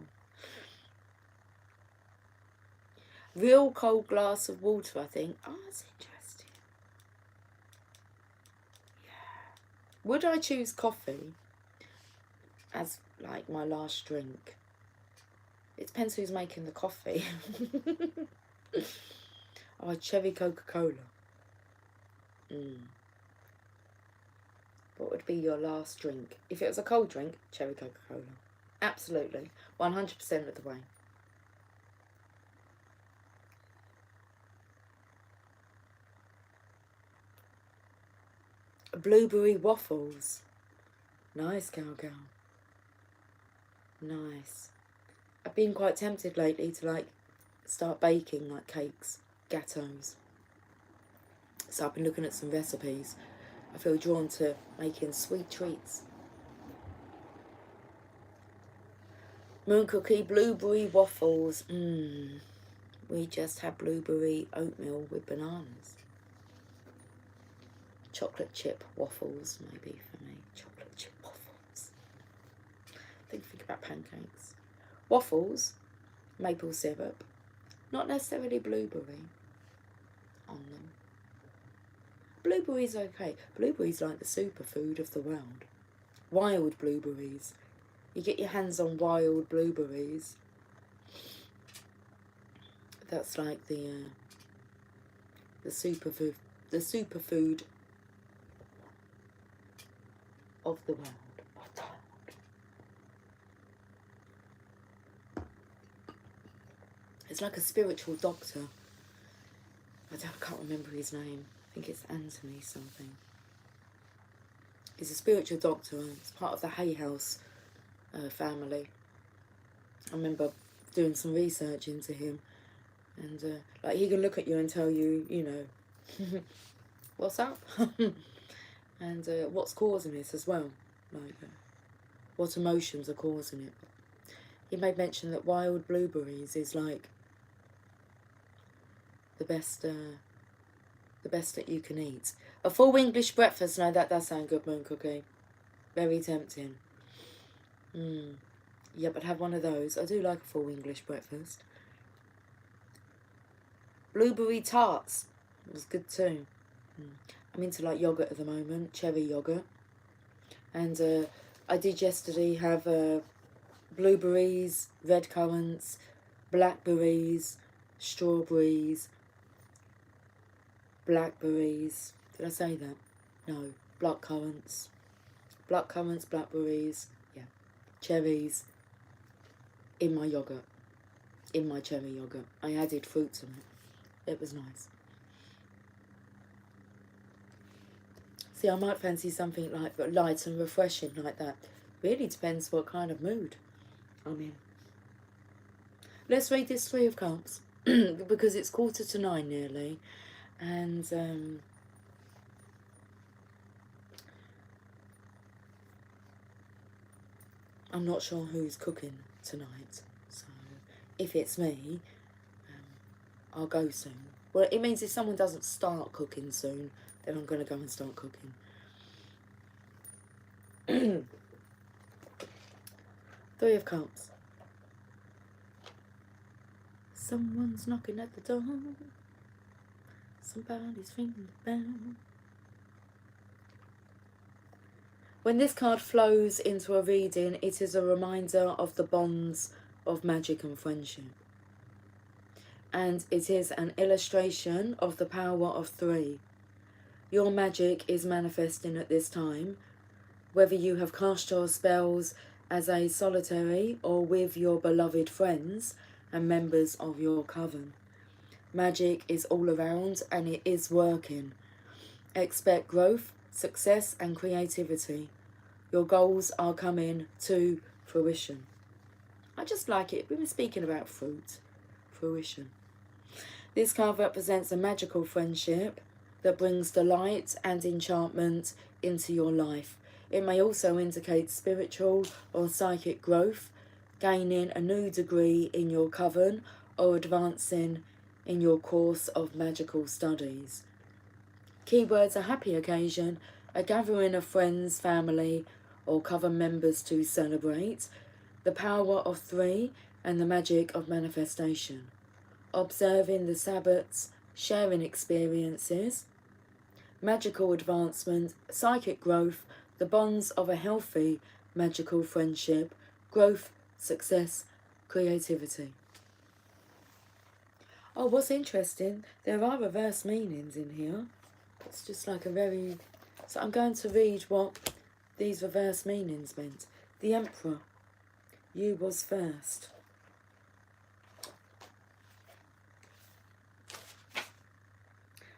Real cold glass of water, I think. Oh, that's interesting. Yeah. Would I choose coffee as like my last drink? It depends who's making the coffee. Oh, cherry Coca-Cola. What would be your last drink? If it was a cold drink, cherry Coca-Cola. Absolutely. 100% of the way. Blueberry waffles. Nice, Gal. Nice. I've been quite tempted lately to like start baking like cakes, gâteaux. So I've been looking at some recipes. I feel drawn to making sweet treats. Moon cookie, blueberry waffles. We just had blueberry oatmeal with bananas. Chocolate chip waffles, maybe for me. Chocolate chip waffles. Think about pancakes. Waffles, maple syrup. Not necessarily blueberry on them. Blueberries okay. Blueberries like the superfood of the world. Wild blueberries. You get your hands on wild blueberries. That's like the superfood of the world. It's like a spiritual doctor. I can't remember his name. I think it's Anthony something. He's a spiritual doctor. It's part of the Hay House family. I remember doing some research into him, and like he can look at you and tell you, you know, what's up, and what's causing this as well, like what emotions are causing it. He made mention that wild blueberries is like the best that you can eat. A full English breakfast, no, that does sound good, Moon Cookie. Very tempting. Yeah, but have one of those. I do like a full English breakfast. Blueberry tarts. It was good too. I'm into like yogurt at the moment, cherry yogurt. And I did yesterday have blueberries, red currants, blackberries, strawberries, blackberries. Did I say that? No. Black currants, blackberries, yeah, cherries in my yogurt, in my cherry yogurt. I added fruit to it. It was nice. See, I might fancy something like light and refreshing like that. Really depends what kind of mood I'm in. Let's read this Three of Cups because it's 9:15 nearly, and I'm not sure who's cooking tonight, so if it's me, I'll go soon. Well, it means if someone doesn't start cooking soon, then I'm going to go and start cooking. Three of Cups. Someone's knocking at the door. Somebody's ringing the bell. When this card flows into a reading, it is a reminder of the bonds of magic and friendship. And it is an illustration of the power of three. Your magic is manifesting at this time, whether you have cast your spells as a solitary or with your beloved friends and members of your coven. Magic is all around and it is working. Expect growth, success and creativity. Your goals are coming to fruition. I just like it. We've been speaking about fruition. This card represents a magical friendship that brings delight and enchantment into your life. It may also indicate spiritual or psychic growth, gaining a new degree in your coven, or advancing in your course of magical studies. Keywords: a happy occasion, a gathering of friends, family, or coven members to celebrate, the power of three, and the magic of manifestation. Observing the Sabbats, sharing experiences, magical advancement, psychic growth, the bonds of a healthy magical friendship, growth, success, creativity. Oh, what's interesting, there are reverse meanings in here. It's just like a very... So I'm going to read what these reverse meanings meant. The Emperor. You was first.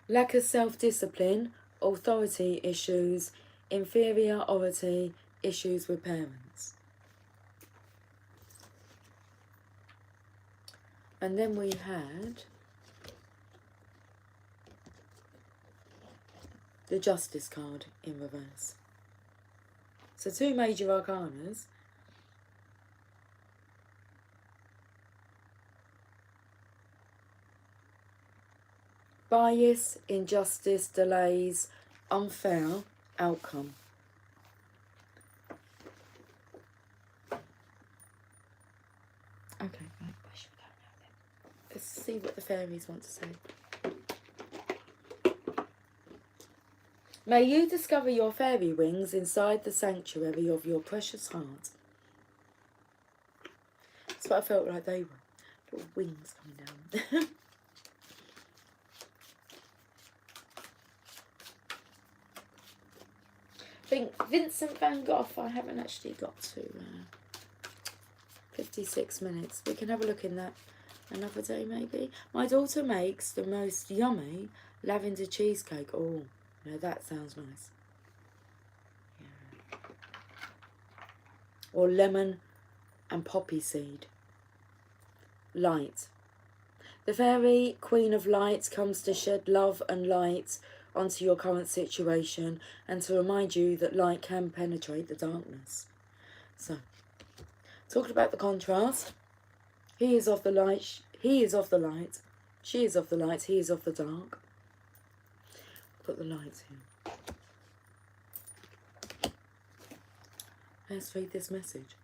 Lack of self-discipline, authority issues, inferiority, issues with parents. And then we had the Justice card in reverse. So two major arcanas. bias, injustice, delays, unfair outcome. Okay, right, I should go now then. Let's see what the fairies want to say. May you discover your fairy wings inside the sanctuary of your precious heart. That's what I felt like they were. Little wings coming down. I think Vincent van Gogh, I haven't actually got to 56 minutes. We can have a look in that another day maybe. My daughter makes the most yummy lavender cheesecake. Oh, now that sounds nice. Yeah. Or lemon and poppy seed. Light. The fairy queen of light comes to shed love and light onto your current situation and to remind you that light can penetrate the darkness. So, talking about the contrast, he is of the light, he is of the light, she is of the light, he is of the dark. Put the light here. Let's read this message.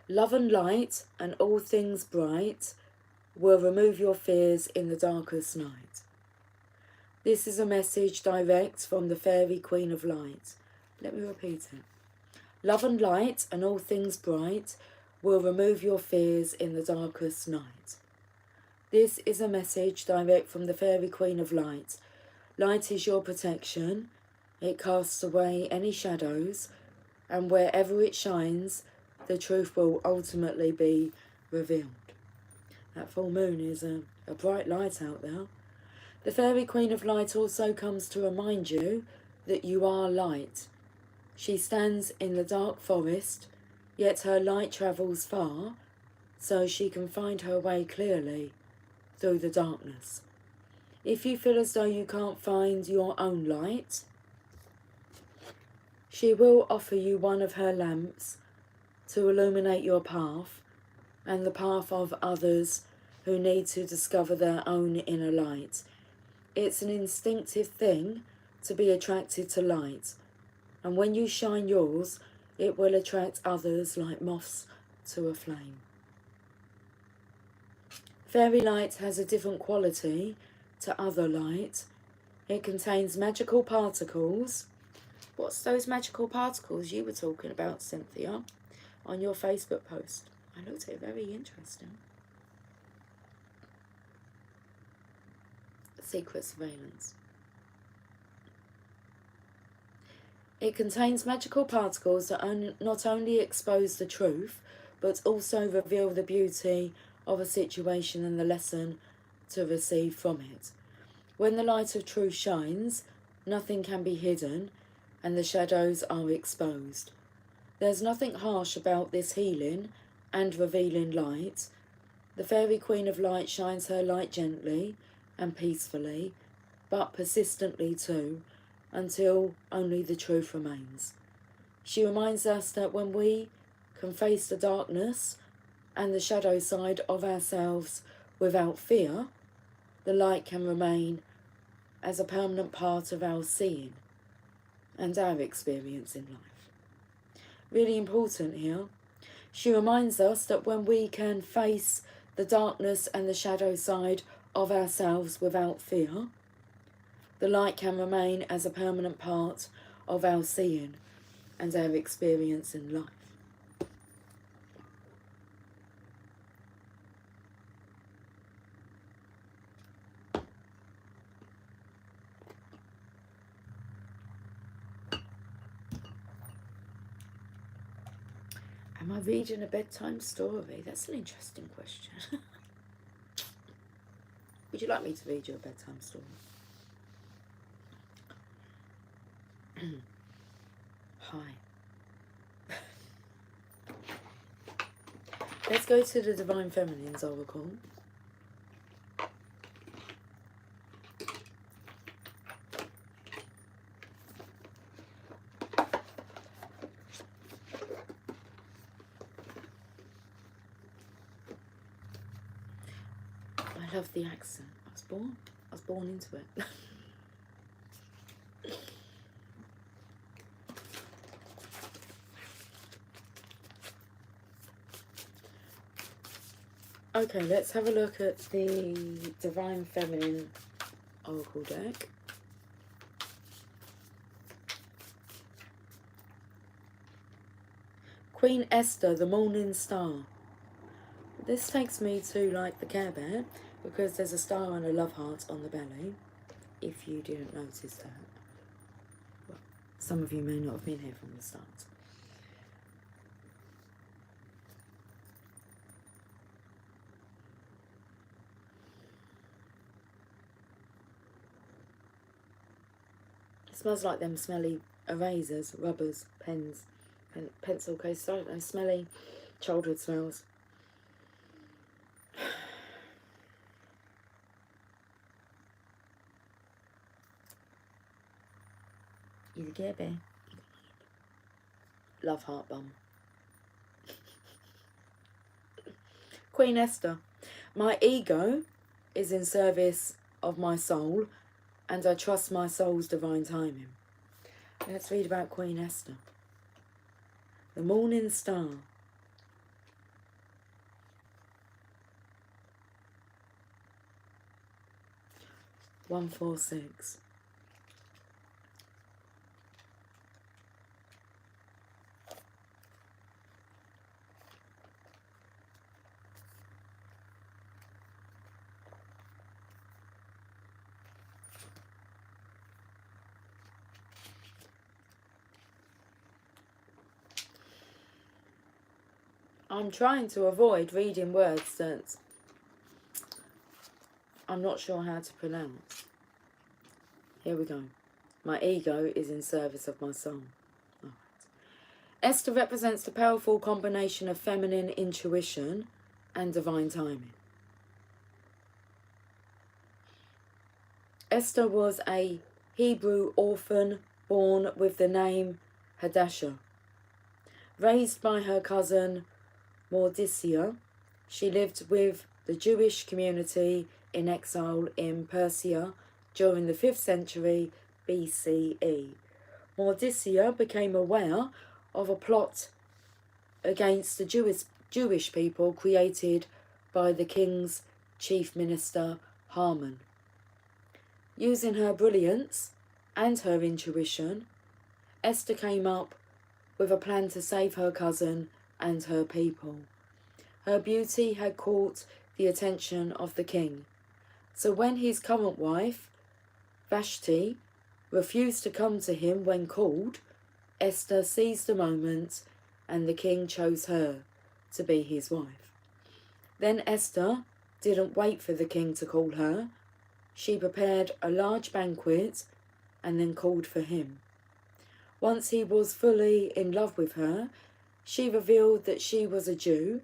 Love and light and all things bright will remove your fears in the darkest night. This is a message direct from the fairy queen of light. Let me repeat it. Love and light and all things bright will remove your fears in the darkest night. This is a message direct from the fairy queen of light. Light is your protection. It casts away any shadows, and wherever it shines, the truth will ultimately be revealed. That full moon is a bright light out there. The fairy queen of light also comes to remind you that you are light. She stands in the dark forest, yet her light travels far, so she can find her way clearly through the darkness. If you feel as though you can't find your own light, she will offer you one of her lamps to illuminate your path and the path of others who need to discover their own inner light. It's an instinctive thing to be attracted to light, and when you shine yours, it will attract others like moths to a flame. Fairy light has a different quality to other light. It contains magical particles. What's those magical particles you were talking about, Cynthia, on your Facebook post? I looked at it, very interesting. Secret surveillance. It contains magical particles that not only expose the truth, but also reveal the beauty of a situation and the lesson to receive from it. When the light of truth shines, nothing can be hidden, and the shadows are exposed. There's nothing harsh about this healing and revealing light. The fairy queen of light shines her light gently and peacefully, but persistently too, until only the truth remains. She reminds us that when we can face the darkness and the shadow side of ourselves without fear, the light can remain as a permanent part of our seeing and our experience in life. Really important here. She reminds us that when we can face the darkness and the shadow side of ourselves without fear, the light can remain as a permanent part of our seeing and our experience in life. Am I reading a bedtime story? That's an interesting question. Would you like me to read you a bedtime story? Hi. Let's go to the Divine Feminine's Oracle. I love the accent. I was born into it. Okay, let's have a look at the Divine Feminine Oracle deck. Queen Esther, the Morning Star. This takes me to like the Care Bear, because there's a star and a love heart on the belly, if you didn't notice that. Well, some of you may not have been here from the start. It smells like them smelly erasers, rubbers, pens, pencil cases, I don't know, smelly childhood smells. You the Care Bear. Love heart bum. Queen Esther. My ego is in service of my soul, and I trust my soul's divine timing. Let's read about Queen Esther. The Morning Star. One, 4, 6. I'm trying to avoid reading words that I'm not sure how to pronounce. Here we go. My ego is in service of my soul. Right. Esther represents the powerful combination of feminine intuition and divine timing. Esther was a Hebrew orphan born with the name Hadassah. Raised by her cousin Mordecai, she lived with the Jewish community in exile in Persia during the 5th century BCE. Mordecai became aware of a plot against the Jewish people created by the king's chief minister Haman. Using her brilliance and her intuition, Esther came up with a plan to save her cousin and her people. Her beauty had caught the attention of the king, so when his current wife, Vashti, refused to come to him when called, Esther seized the moment and the king chose her to be his wife. Then Esther didn't wait for the king to call her. She prepared a large banquet and then called for him. Once he was fully in love with her, she revealed that she was a Jew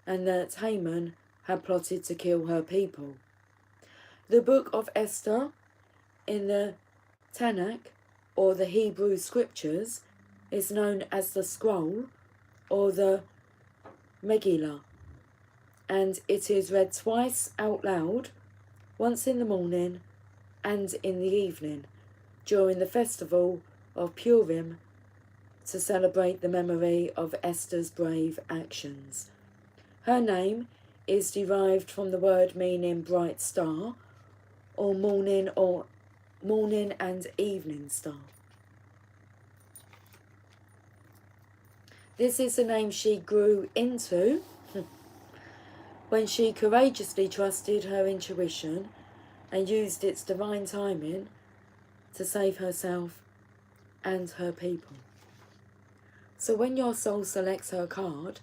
and that Haman had plotted to kill her people. The book of Esther in the Tanakh, or the Hebrew scriptures, is known as the scroll or the Megillah, and it is read twice out loud, once in the morning and in the evening, during the festival of Purim, to celebrate the memory of Esther's brave actions. Her name is derived from the word meaning bright star, or morning and evening star. This is the name she grew into when she courageously trusted her intuition and used its divine timing to save herself and her people. So when your soul selects her card,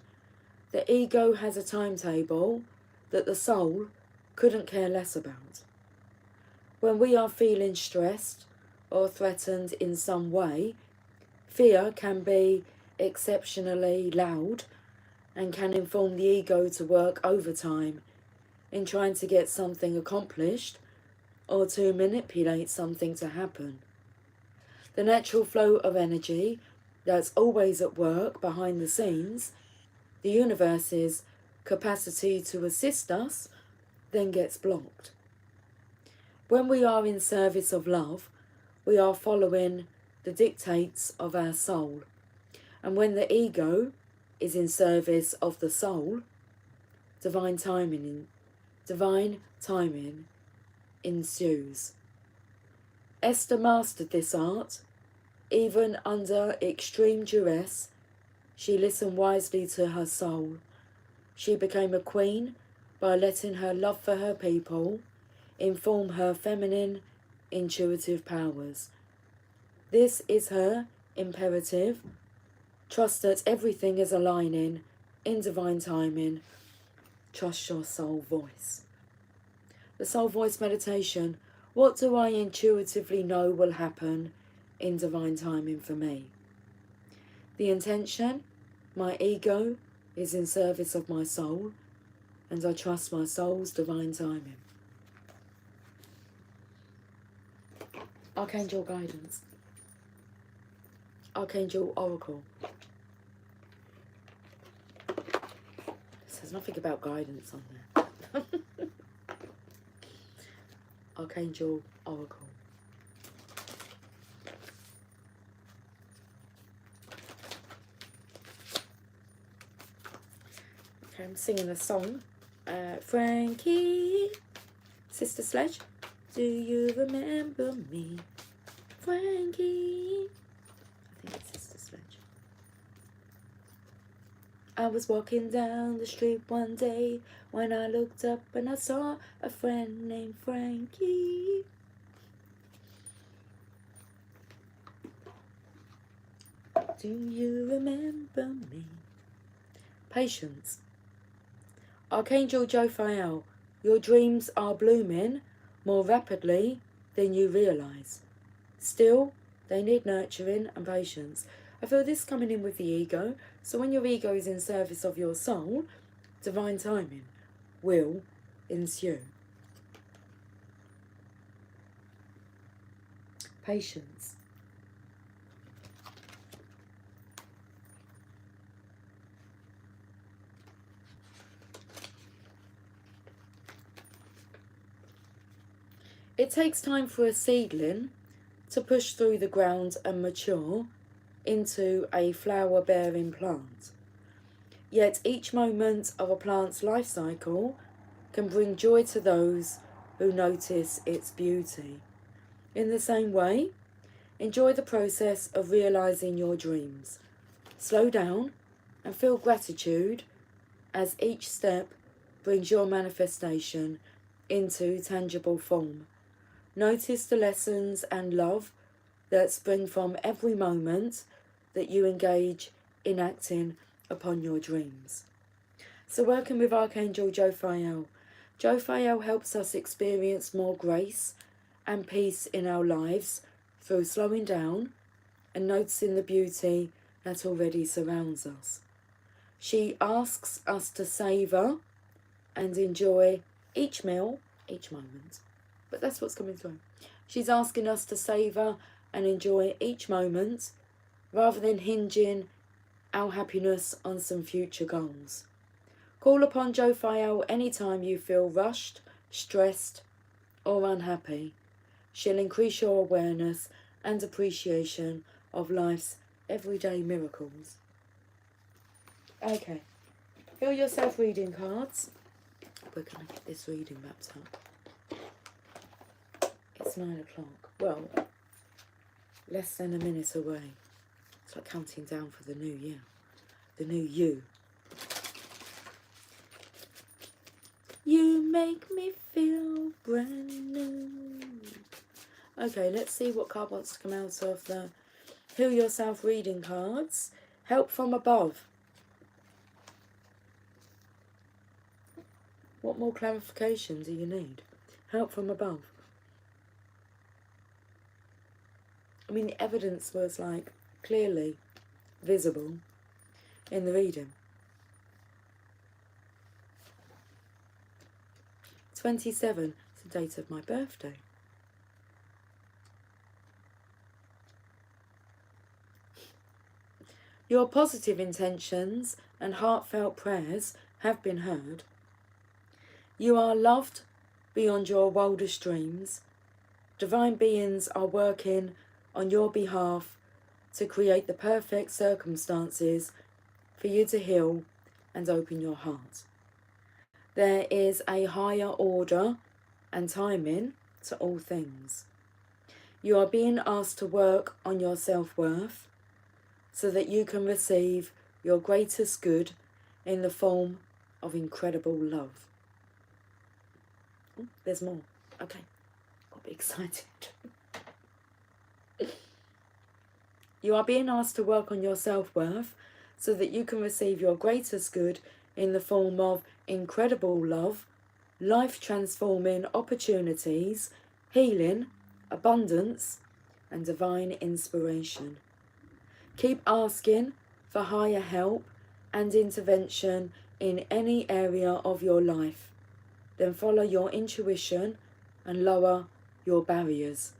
the ego has a timetable that the soul couldn't care less about. When we are feeling stressed or threatened in some way, fear can be exceptionally loud and can inform the ego to work overtime in trying to get something accomplished or to manipulate something to happen. The natural flow of energy that's always at work behind the scenes, the universe's capacity to assist us then gets blocked. When we are in service of love, we are following the dictates of our soul. And when the ego is in service of the soul, divine timing ensues. Esther mastered this art. Even under extreme duress, she listened wisely to her soul. She became a queen by letting her love for her people inform her feminine, intuitive powers. This is her imperative. Trust that everything is aligning in divine timing. Trust your soul voice. The soul voice meditation. What do I intuitively know will happen in divine timing for me? The intention, my ego is in service of my soul, and I trust my soul's divine timing. Archangel guidance. Archangel oracle. There's nothing about guidance on there. Archangel oracle. Okay, I'm singing a song. Frankie, Sister Sledge, do you remember me? Frankie. I think it's Sister Sledge. I was walking down the street one day when I looked up and I saw a friend named Frankie. Do you remember me? Patience. Archangel Jophiel, your dreams are blooming more rapidly than you realise. Still, they need nurturing and patience. I feel this coming in with the ego. So when your ego is in service of your soul, divine timing will ensue. Patience. It takes time for a seedling to push through the ground and mature into a flower-bearing plant. Yet each moment of a plant's life cycle can bring joy to those who notice its beauty. In the same way, enjoy the process of realising your dreams. Slow down and feel gratitude as each step brings your manifestation into tangible form. Notice the lessons and love that spring from every moment that you engage in acting upon your dreams. So working with Archangel Jophiel. Jophiel helps us experience more grace and peace in our lives through slowing down and noticing the beauty that already surrounds us. She asks us to savour and enjoy each meal, each moment. But that's what's coming through. She's asking us to savour and enjoy each moment rather than hinging our happiness on some future goals. Call upon Jophiel anytime you feel rushed, stressed or unhappy. She'll increase your awareness and appreciation of life's everyday miracles. Okay, feel yourself reading cards. We're going to get this reading wrapped up. It's 9 o'clock. Well, less than a minute away. It's like counting down for the new year. The new you. You make me feel brand new. Okay, let's see what card wants to come out of the Heal Yourself reading cards. Help from above. What more clarification do you need? Help from above. I mean, the evidence was like clearly visible in the reading. 27, it's the date of my birthday. Your positive intentions and heartfelt prayers have been heard. You are loved beyond your wildest dreams. Divine beings are working on your behalf to create the perfect circumstances for you to heal and open your heart. There is a higher order and timing to all things. You are being asked to work on your self-worth so that you can receive your greatest good in the form of incredible love. Oh, there's more. Okay, got a bit excited. You are being asked to work on your self-worth so that you can receive your greatest good in the form of incredible love, life-transforming opportunities, healing, abundance, and divine inspiration. Keep asking for higher help and intervention in any area of your life. Then follow your intuition and lower your barriers.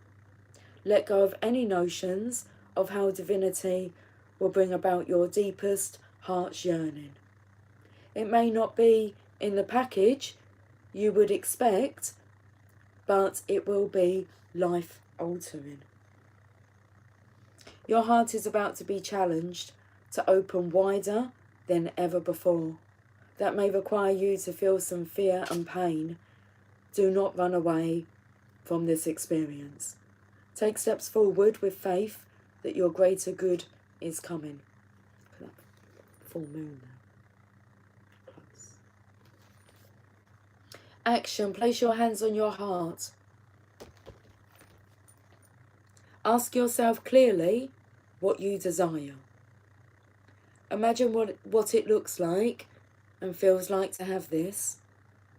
Let go of any notions of how divinity will bring about your deepest heart's yearning. It may not be in the package you would expect, but it will be life-altering. Your heart is about to be challenged to open wider than ever before. That may require you to feel some fear and pain. Do not run away from this experience. Take steps forward with faith that your greater good is coming. Full moon now. Close. Action. Place your hands on your heart. Ask yourself clearly what you desire. Imagine what it looks like and feels like to have this.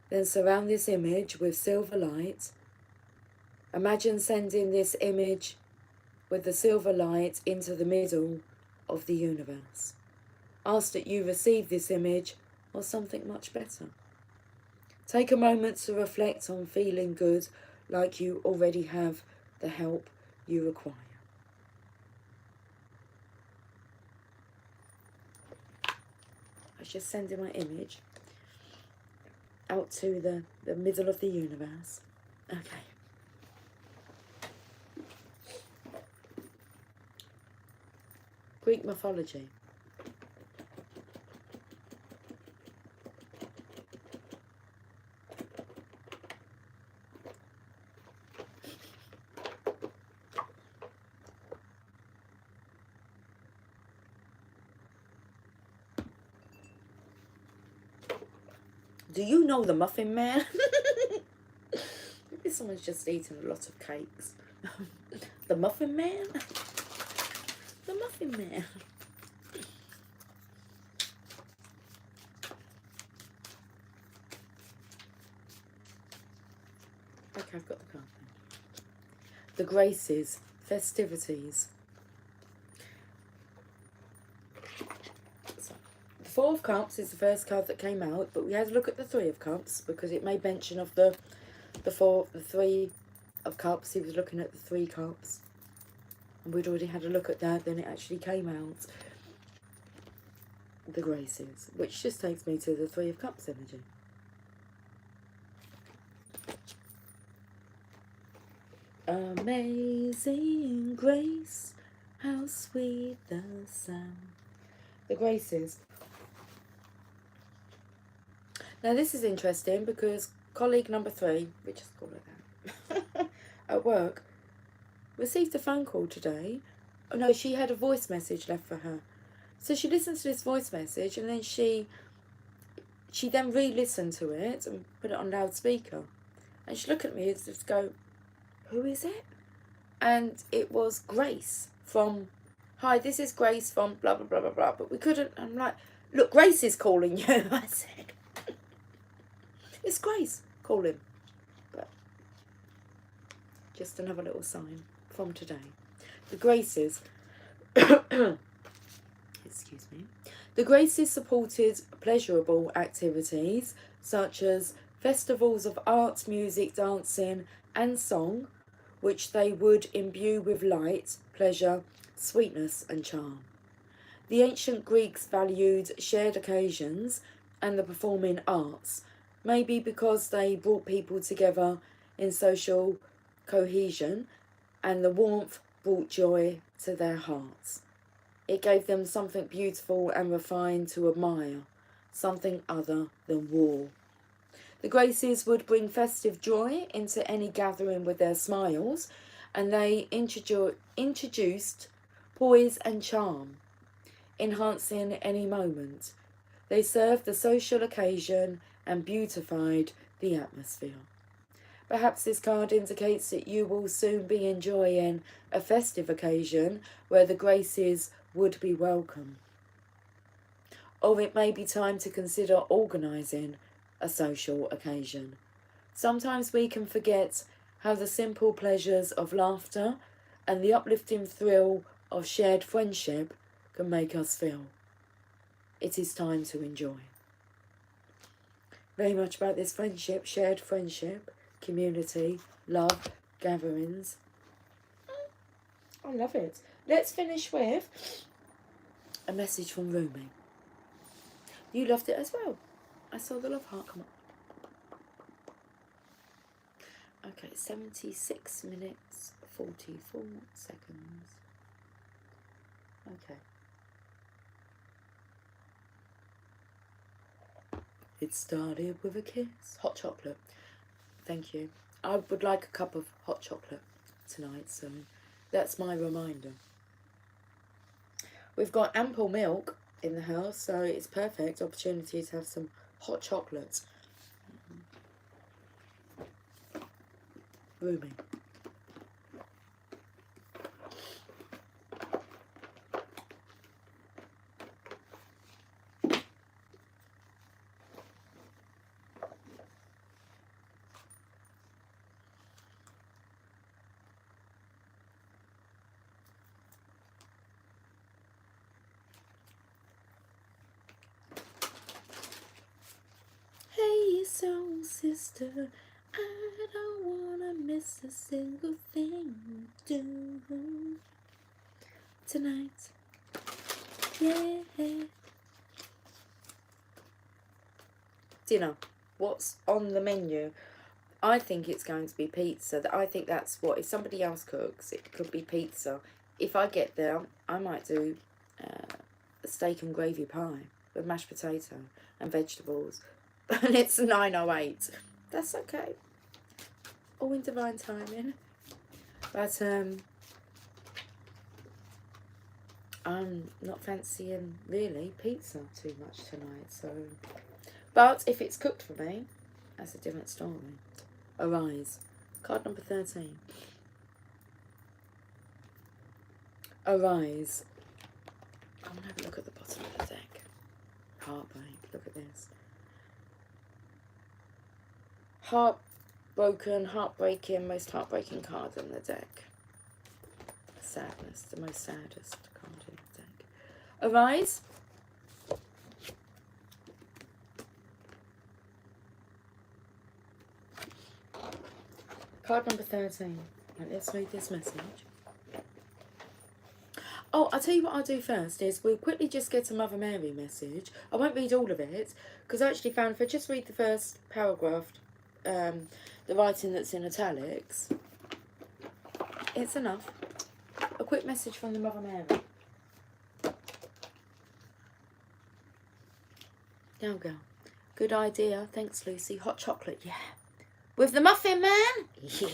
Then surround this image with silver light. Imagine sending this image with the silver light into the middle of the universe. Ask that you receive this image or something much better. Take a moment to reflect on feeling good, like you already have the help you require. I was just sending my image out to the middle of the universe. Okay. Greek mythology. Do you know the Muffin Man? Maybe someone's just eaten a lot of cakes. The Muffin Man? The Muffin Man. Okay, I've got the card. The Graces, festivities. So, the Four of Cups is the first card that came out, but we had to look at the Three of Cups because it made mention of the Three of Cups. He was looking at the 3 cups, and we'd already had a look at that. Then it actually came out, the Graces, which just takes me to the 3 of Cups energy. Amazing grace, how sweet the sound. The Graces. Now this is interesting because colleague number 3, we just call it that, at work, received a phone call today. Oh no, she had a voice message left for her. So she listened to this voice message and then she then re-listened to it and put it on loudspeaker. And she looked at me and just go, who is it? And it was Grace from, hi, this is Grace from blah, blah, blah, blah, blah. But we couldn't, I'm like, look, Grace is calling you. I said, it's Grace calling. But just another little sign from today. The Graces, excuse me. The Graces supported pleasurable activities such as festivals of art, music, dancing and song, which they would imbue with light, pleasure, sweetness and charm. The ancient Greeks valued shared occasions and the performing arts, Maybe because they brought people together in social cohesion, and the warmth brought joy to their hearts. It gave them something beautiful and refined to admire, something other than war. The Graces would bring festive joy into any gathering with their smiles, and they introduced poise and charm, enhancing any moment. They served the social occasion and beautified the atmosphere. Perhaps this card indicates that you will soon be enjoying a festive occasion where the Graces would be welcome. Or it may be time to consider organising a social occasion. Sometimes we can forget how the simple pleasures of laughter and the uplifting thrill of shared friendship can make us feel. It is time to enjoy. Very much about this friendship, shared friendship, community, love, gatherings. I love it. Let's finish with a message from Rumi. You loved it as well. I saw the love heart come up. Okay, 76 minutes, 44 seconds. Okay. It started with a kiss. Hot chocolate. Thank you. I would like a cup of hot chocolate tonight, so that's my reminder. We've got ample milk in the house, so it's perfect opportunity to have some hot chocolate. Rumi. Hey, soul sister, I don't wanna miss a single thing you do tonight. Yeah. Dinner. What's on the menu? I think it's going to be pizza. I think that's what, if somebody else cooks, it could be pizza. If I get there, I might do a steak and gravy pie with mashed potato and vegetables. And it's 9:08. That's okay. All in divine timing. But I'm not fancying really pizza too much tonight. So, but if it's cooked for me, that's a different story. Arise. Card number 13. Arise. I want to have a look at the bottom of the deck. Heartbreak. Look at this. Heartbreaking, most heartbreaking card in the deck. Sadness, the most saddest card in the deck. Arise. Card number 13. Right, let's read this message. Oh, I'll tell you what I'll do first is we'll quickly just get a Mother Mary message. I won't read all of it because I actually found if I just read the first paragraph, the writing that's in italics, it's enough. A quick message from the Mother Mary. Now go. Good idea. Thanks, Lucy. Hot chocolate, yeah. With the muffin man? Yeah.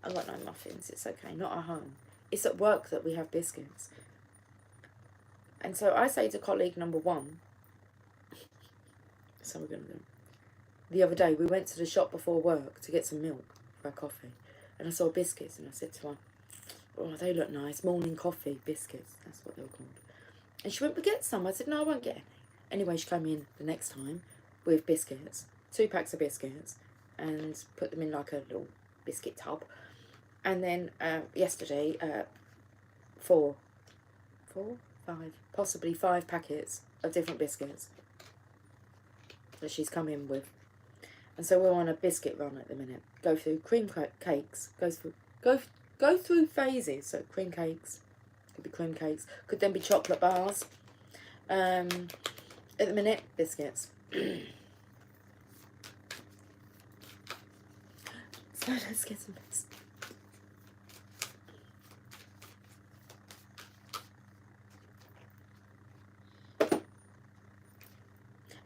I've got no muffins. It's okay. Not at home. It's at work that we have biscuits. And so I say to colleague number 1, so we're going to do. The other day, we went to the shop before work to get some milk for our coffee. And I saw biscuits and I said to her, oh, they look nice. Morning coffee biscuits. That's what they were called. And she went, but get some. I said, no, I won't get any. Anyway, she came in the next time with biscuits, 2 packs of biscuits, and put them in like a little biscuit tub. And then yesterday, 4, 5, possibly 5 packets of different biscuits that she's come in with. And so we're on a biscuit run at the minute. Go through cream cakes. Go through phases. So cream cakes, could be cream cakes, could then be chocolate bars. At the minute, biscuits. Let's get some piss.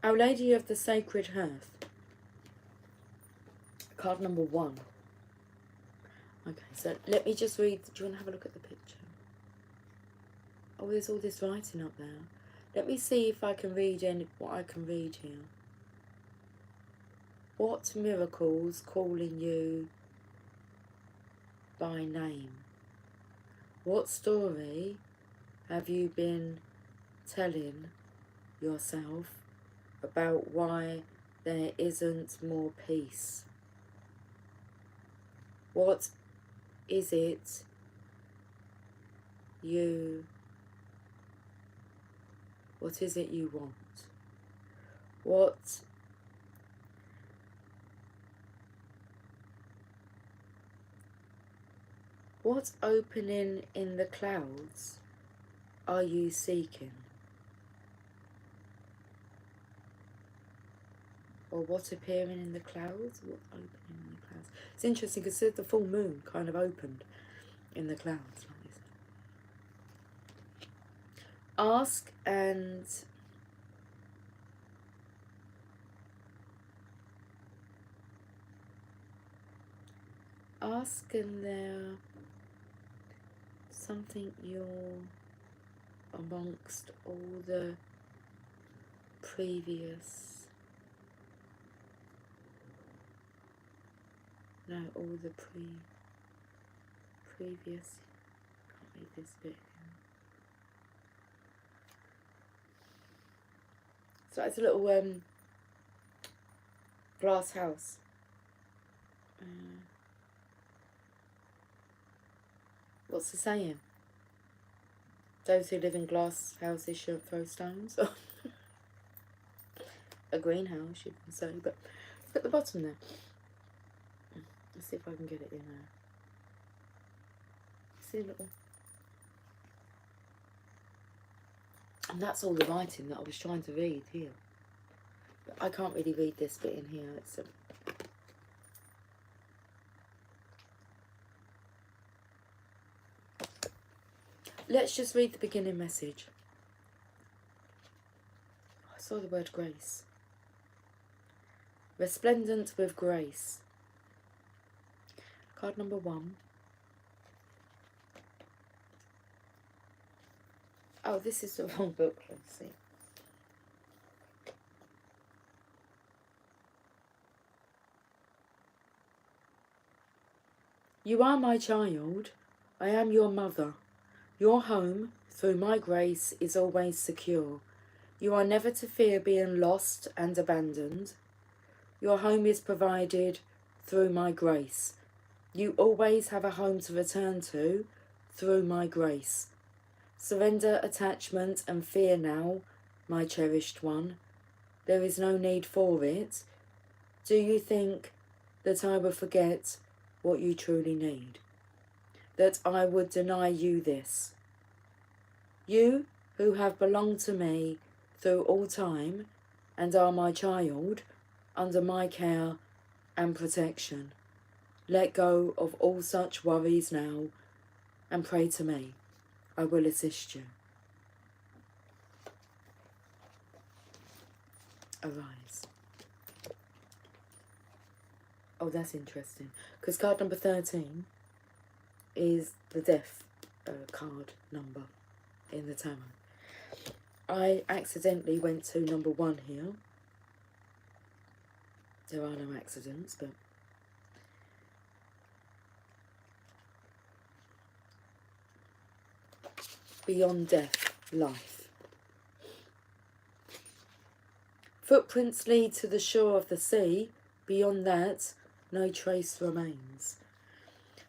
Our Lady of the Sacred Hearth. Card number 1. Okay, so let me just read. Do you want to have a look at the picture? Oh, there's all this writing up there. Let me see if I can read what I can read here. What miracles calling you by name? What story have you been telling yourself about why there isn't more peace? What is it you want? What opening in the clouds are you seeking? Or what appearing in the clouds? What opening in the clouds? It's interesting because the full moon kind of opened in the clouds like this. Ask and there something you're amongst all the previous. No, all the previous. Can't read this bit. So it's a little glass house. What's the saying? Those who live in glass houses shouldn't throw stones. A greenhouse, you can say, but look at the bottom there. Let's see if I can get it in there. See a little. And that's all the writing that I was trying to read here. But I can't really read this bit in here. It's a... Let's just read the beginning message. I saw the word grace. Resplendent with grace. Card number 1. Oh, this is the wrong book. Let's see. You are my child. I am your mother. Your home, through my grace, is always secure. You are never to fear being lost and abandoned. Your home is provided through my grace. You always have a home to return to through my grace. Surrender attachment and fear now, my cherished one. There is no need for it. Do you think that I will forget what you truly need? That I would deny you this? You who have belonged to me through all time and are my child, under my care and protection. Let go of all such worries now and pray to me. I will assist you. Arise. Oh, that's interesting. Because card number 13 is the death card number in the tarot. I accidentally went to number 1 here. There are no accidents, but... Beyond death, life. Footprints lead to the shore of the sea. Beyond that, no trace remains.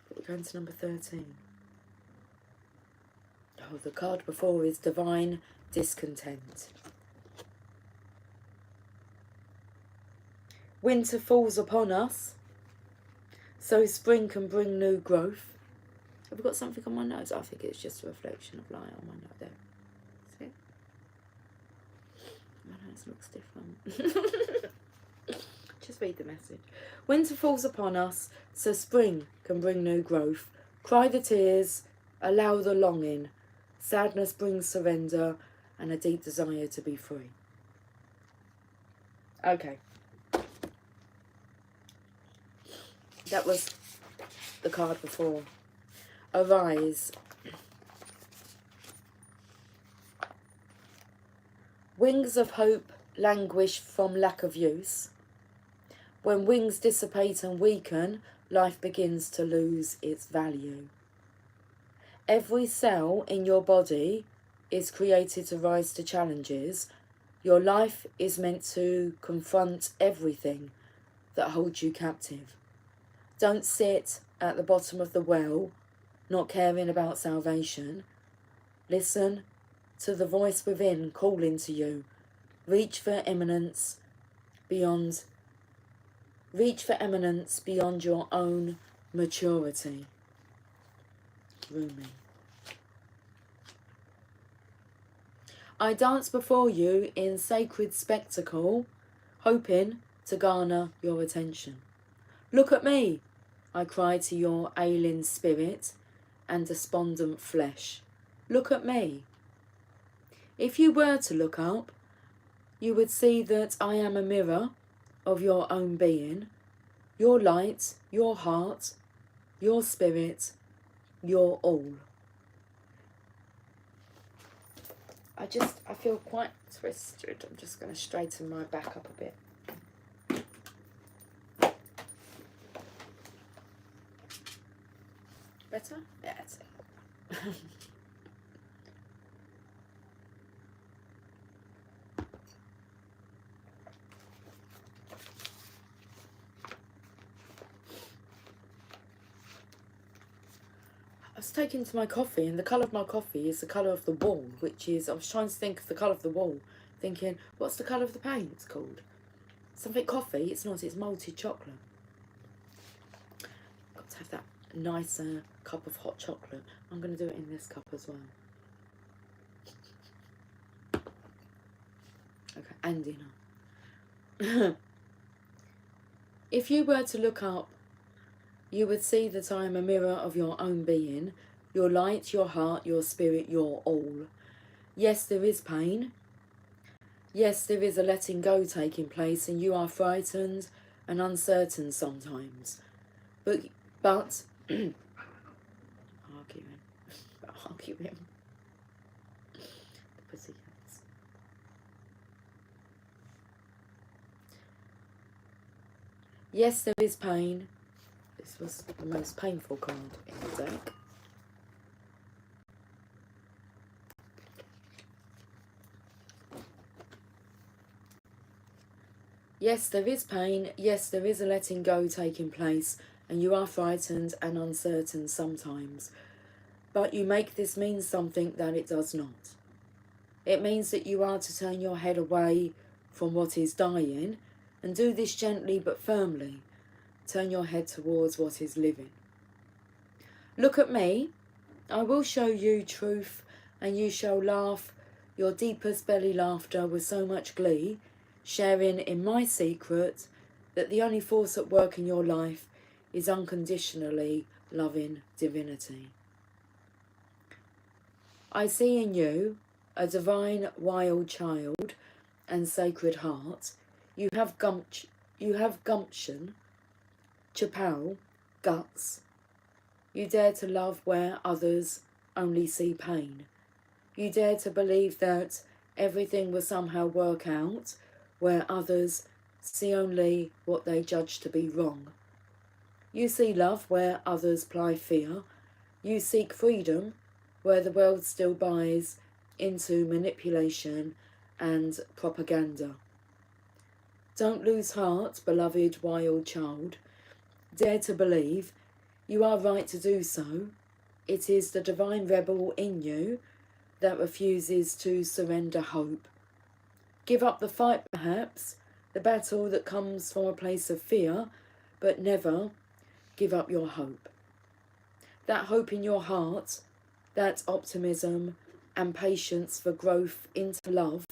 But we're going to number 13. Oh, the card before is divine discontent. Winter falls upon us, so spring can bring new growth. Have I got something on my nose? I think it's just a reflection of light on my nose there. See? My nose looks different. Just read the message. Winter falls upon us, so spring can bring new growth. Cry the tears, allow the longing. Sadness brings surrender and a deep desire to be free. Okay. That was the card before. Arise. Wings of hope languish from lack of use. When wings dissipate and weaken, life begins to lose its value. Every cell in your body is created to rise to challenges. Your life is meant to confront everything that holds you captive. Don't sit at the bottom of the well, not caring about salvation. Listen to the voice within calling to you. Reach for eminence beyond your own maturity. Rumi. I dance before you in sacred spectacle, hoping to garner your attention. Look at me, I cry to your ailing spirit and despondent flesh. Look at me. If you were to look up, you would see that I am a mirror of your own being, your light, your heart, your spirit, your all. I feel quite twisted. I'm just going to straighten my back up a bit. Better? Yeah, that's it. I was taken to my coffee, and the colour of my coffee is the colour of the wall, which is, I was trying to think of the colour of the wall, thinking, what's the colour of the paint called? Something coffee? It's not, it's malted chocolate. Got to have that nicer cup of hot chocolate. I'm going to do it in this cup as well. Okay, and dinner. If you were to look up, you would see that I am a mirror of your own being, your light, your heart, your spirit, your all. Yes, there is pain. Yes, there is a letting go taking place, and you are frightened and uncertain sometimes. But arguing. The pussycats. Yes, there is pain. This was the most painful card in the deck. Yes, there is pain. Yes, there is a letting go taking place, and you are frightened and uncertain sometimes. But you make this mean something that it does not. It means that you are to turn your head away from what is dying, and do this gently but firmly. Turn your head towards what is living. Look at me. I will show you truth, and you shall laugh your deepest belly laughter with so much glee, sharing in my secret that the only force at work in your life is unconditionally loving divinity. I see in you a divine wild child and sacred heart. You have gumption, chappelle, guts. You dare to love where others only see pain. You dare to believe that everything will somehow work out where others see only what they judge to be wrong. You see love where others ply fear. You seek freedom where the world still buys into manipulation and propaganda. Don't lose heart, beloved wild child. Dare to believe. You are right to do so. It is the divine rebel in you that refuses to surrender hope. Give up the fight, perhaps, the battle that comes from a place of fear, but never give up your hope. That hope in your heart, that optimism and patience for growth into love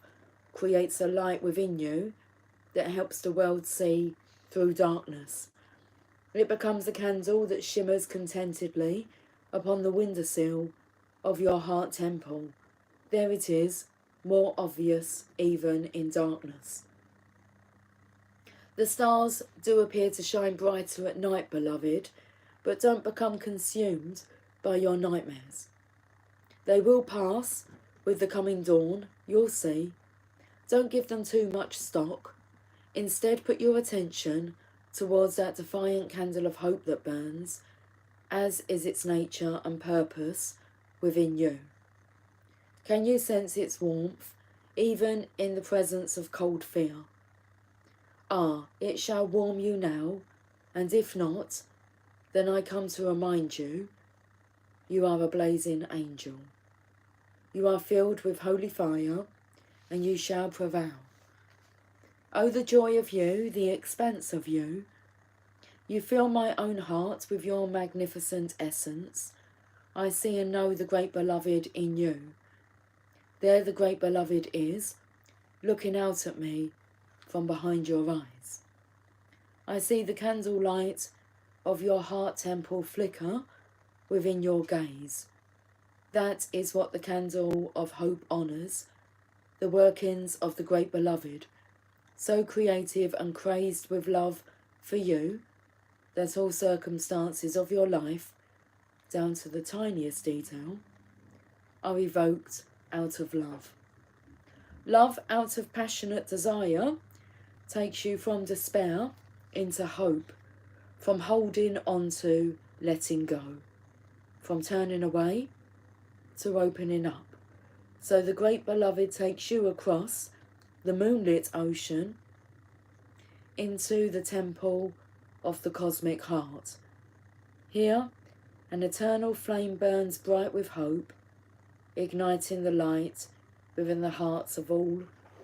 creates a light within you that helps the world see through darkness. It becomes a candle that shimmers contentedly upon the windowsill of your heart temple. There it is, more obvious even in darkness. The stars do appear to shine brighter at night, beloved, but don't become consumed by your nightmares. They will pass with the coming dawn, you'll see. Don't give them too much stock. Instead, put your attention towards that defiant candle of hope that burns, as is its nature and purpose within you. Can you sense its warmth, even in the presence of cold fear? Ah, it shall warm you now, and if not, then I come to remind you, you are a blazing angel. You are filled with holy fire, and you shall prevail. Oh, the joy of you, the expanse of you. You fill my own heart with your magnificent essence. I see and know the great beloved in you. There the great beloved is, looking out at me from behind your eyes. I see the candlelight of your heart temple flicker within your gaze. That is what the candle of hope honours, the workings of the great beloved, so creative and crazed with love for you, that all circumstances of your life, down to the tiniest detail, are evoked out of love. Love out of passionate desire takes you from despair into hope, from holding on to letting go, from turning away to opening up. So the great beloved takes you across the moonlit ocean into the temple of the cosmic heart. Here, an eternal flame burns bright with hope, igniting the light within the hearts of all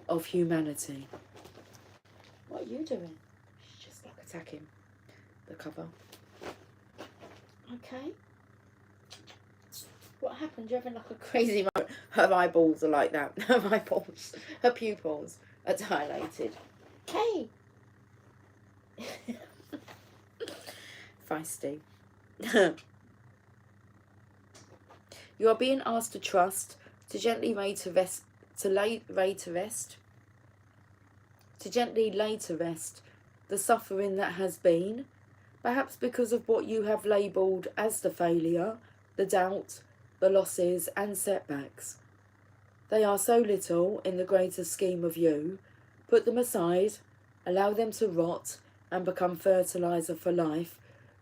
of humanity. What are you doing? She's just like attacking the cover. Okay. What happened? You're having like a crazy moment. Her eyeballs are like that. Her eyeballs, her pupils are dilated. Hey! Feisty. You are being asked to trust, to gently lay to rest, to gently lay to rest the suffering that has been, perhaps because of what you have labelled as the failure, the doubt, the losses and setbacks. They are so little in the greater scheme of you. Put them aside, allow them to rot and become fertiliser for life,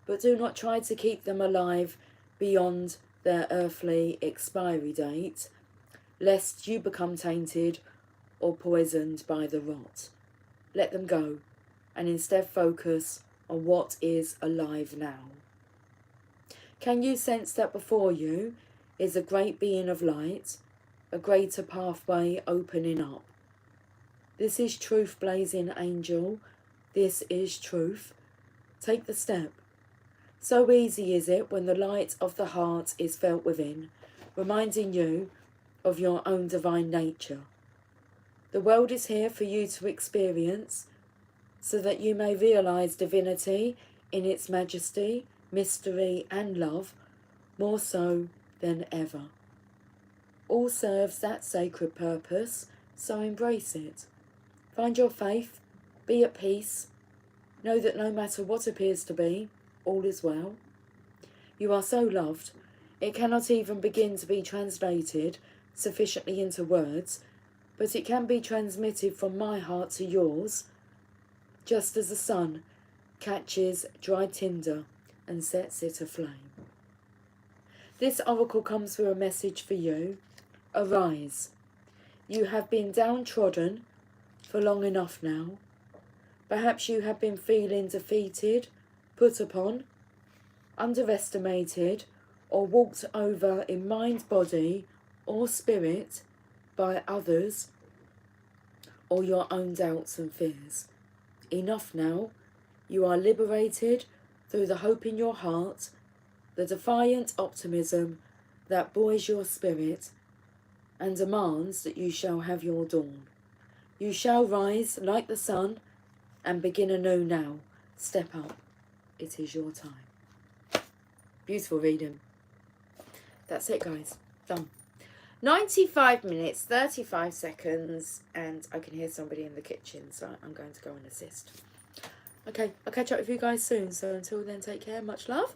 but do not try to keep them alive beyond their earthly expiry date, lest you become tainted or poisoned by the rot. Let them go, and instead focus on what is alive now. Can you sense that before you is a great being of light, a greater pathway opening up? This is truth, blazing angel. This is truth. Take the step. So easy is it when the light of the heart is felt within, reminding you of your own divine nature. The world is here for you to experience, so that you may realise divinity in its majesty, mystery and love, more so than ever. All serves that sacred purpose, so embrace it. Find your faith, be at peace, know that no matter what appears to be, all is well. You are so loved, it cannot even begin to be translated sufficiently into words, but it can be transmitted from my heart to yours, just as the sun catches dry tinder and sets it aflame. This oracle comes with a message for you. Arise. You have been downtrodden for long enough now. Perhaps you have been feeling defeated, put upon, underestimated, or walked over in mind, body, or spirit by others, or your own doubts and fears. Enough now. You are liberated through the hope in your heart, the defiant optimism that buoys your spirit and demands that you shall have your dawn. You shall rise like the sun and begin anew now, Step up. It is your time. Beautiful reading. That's it, guys. Done. 95 minutes, 35 seconds, and I can hear somebody in the kitchen, so I'm going to go and assist. Okay, I'll catch up with you guys soon. So until then, take care. Much love.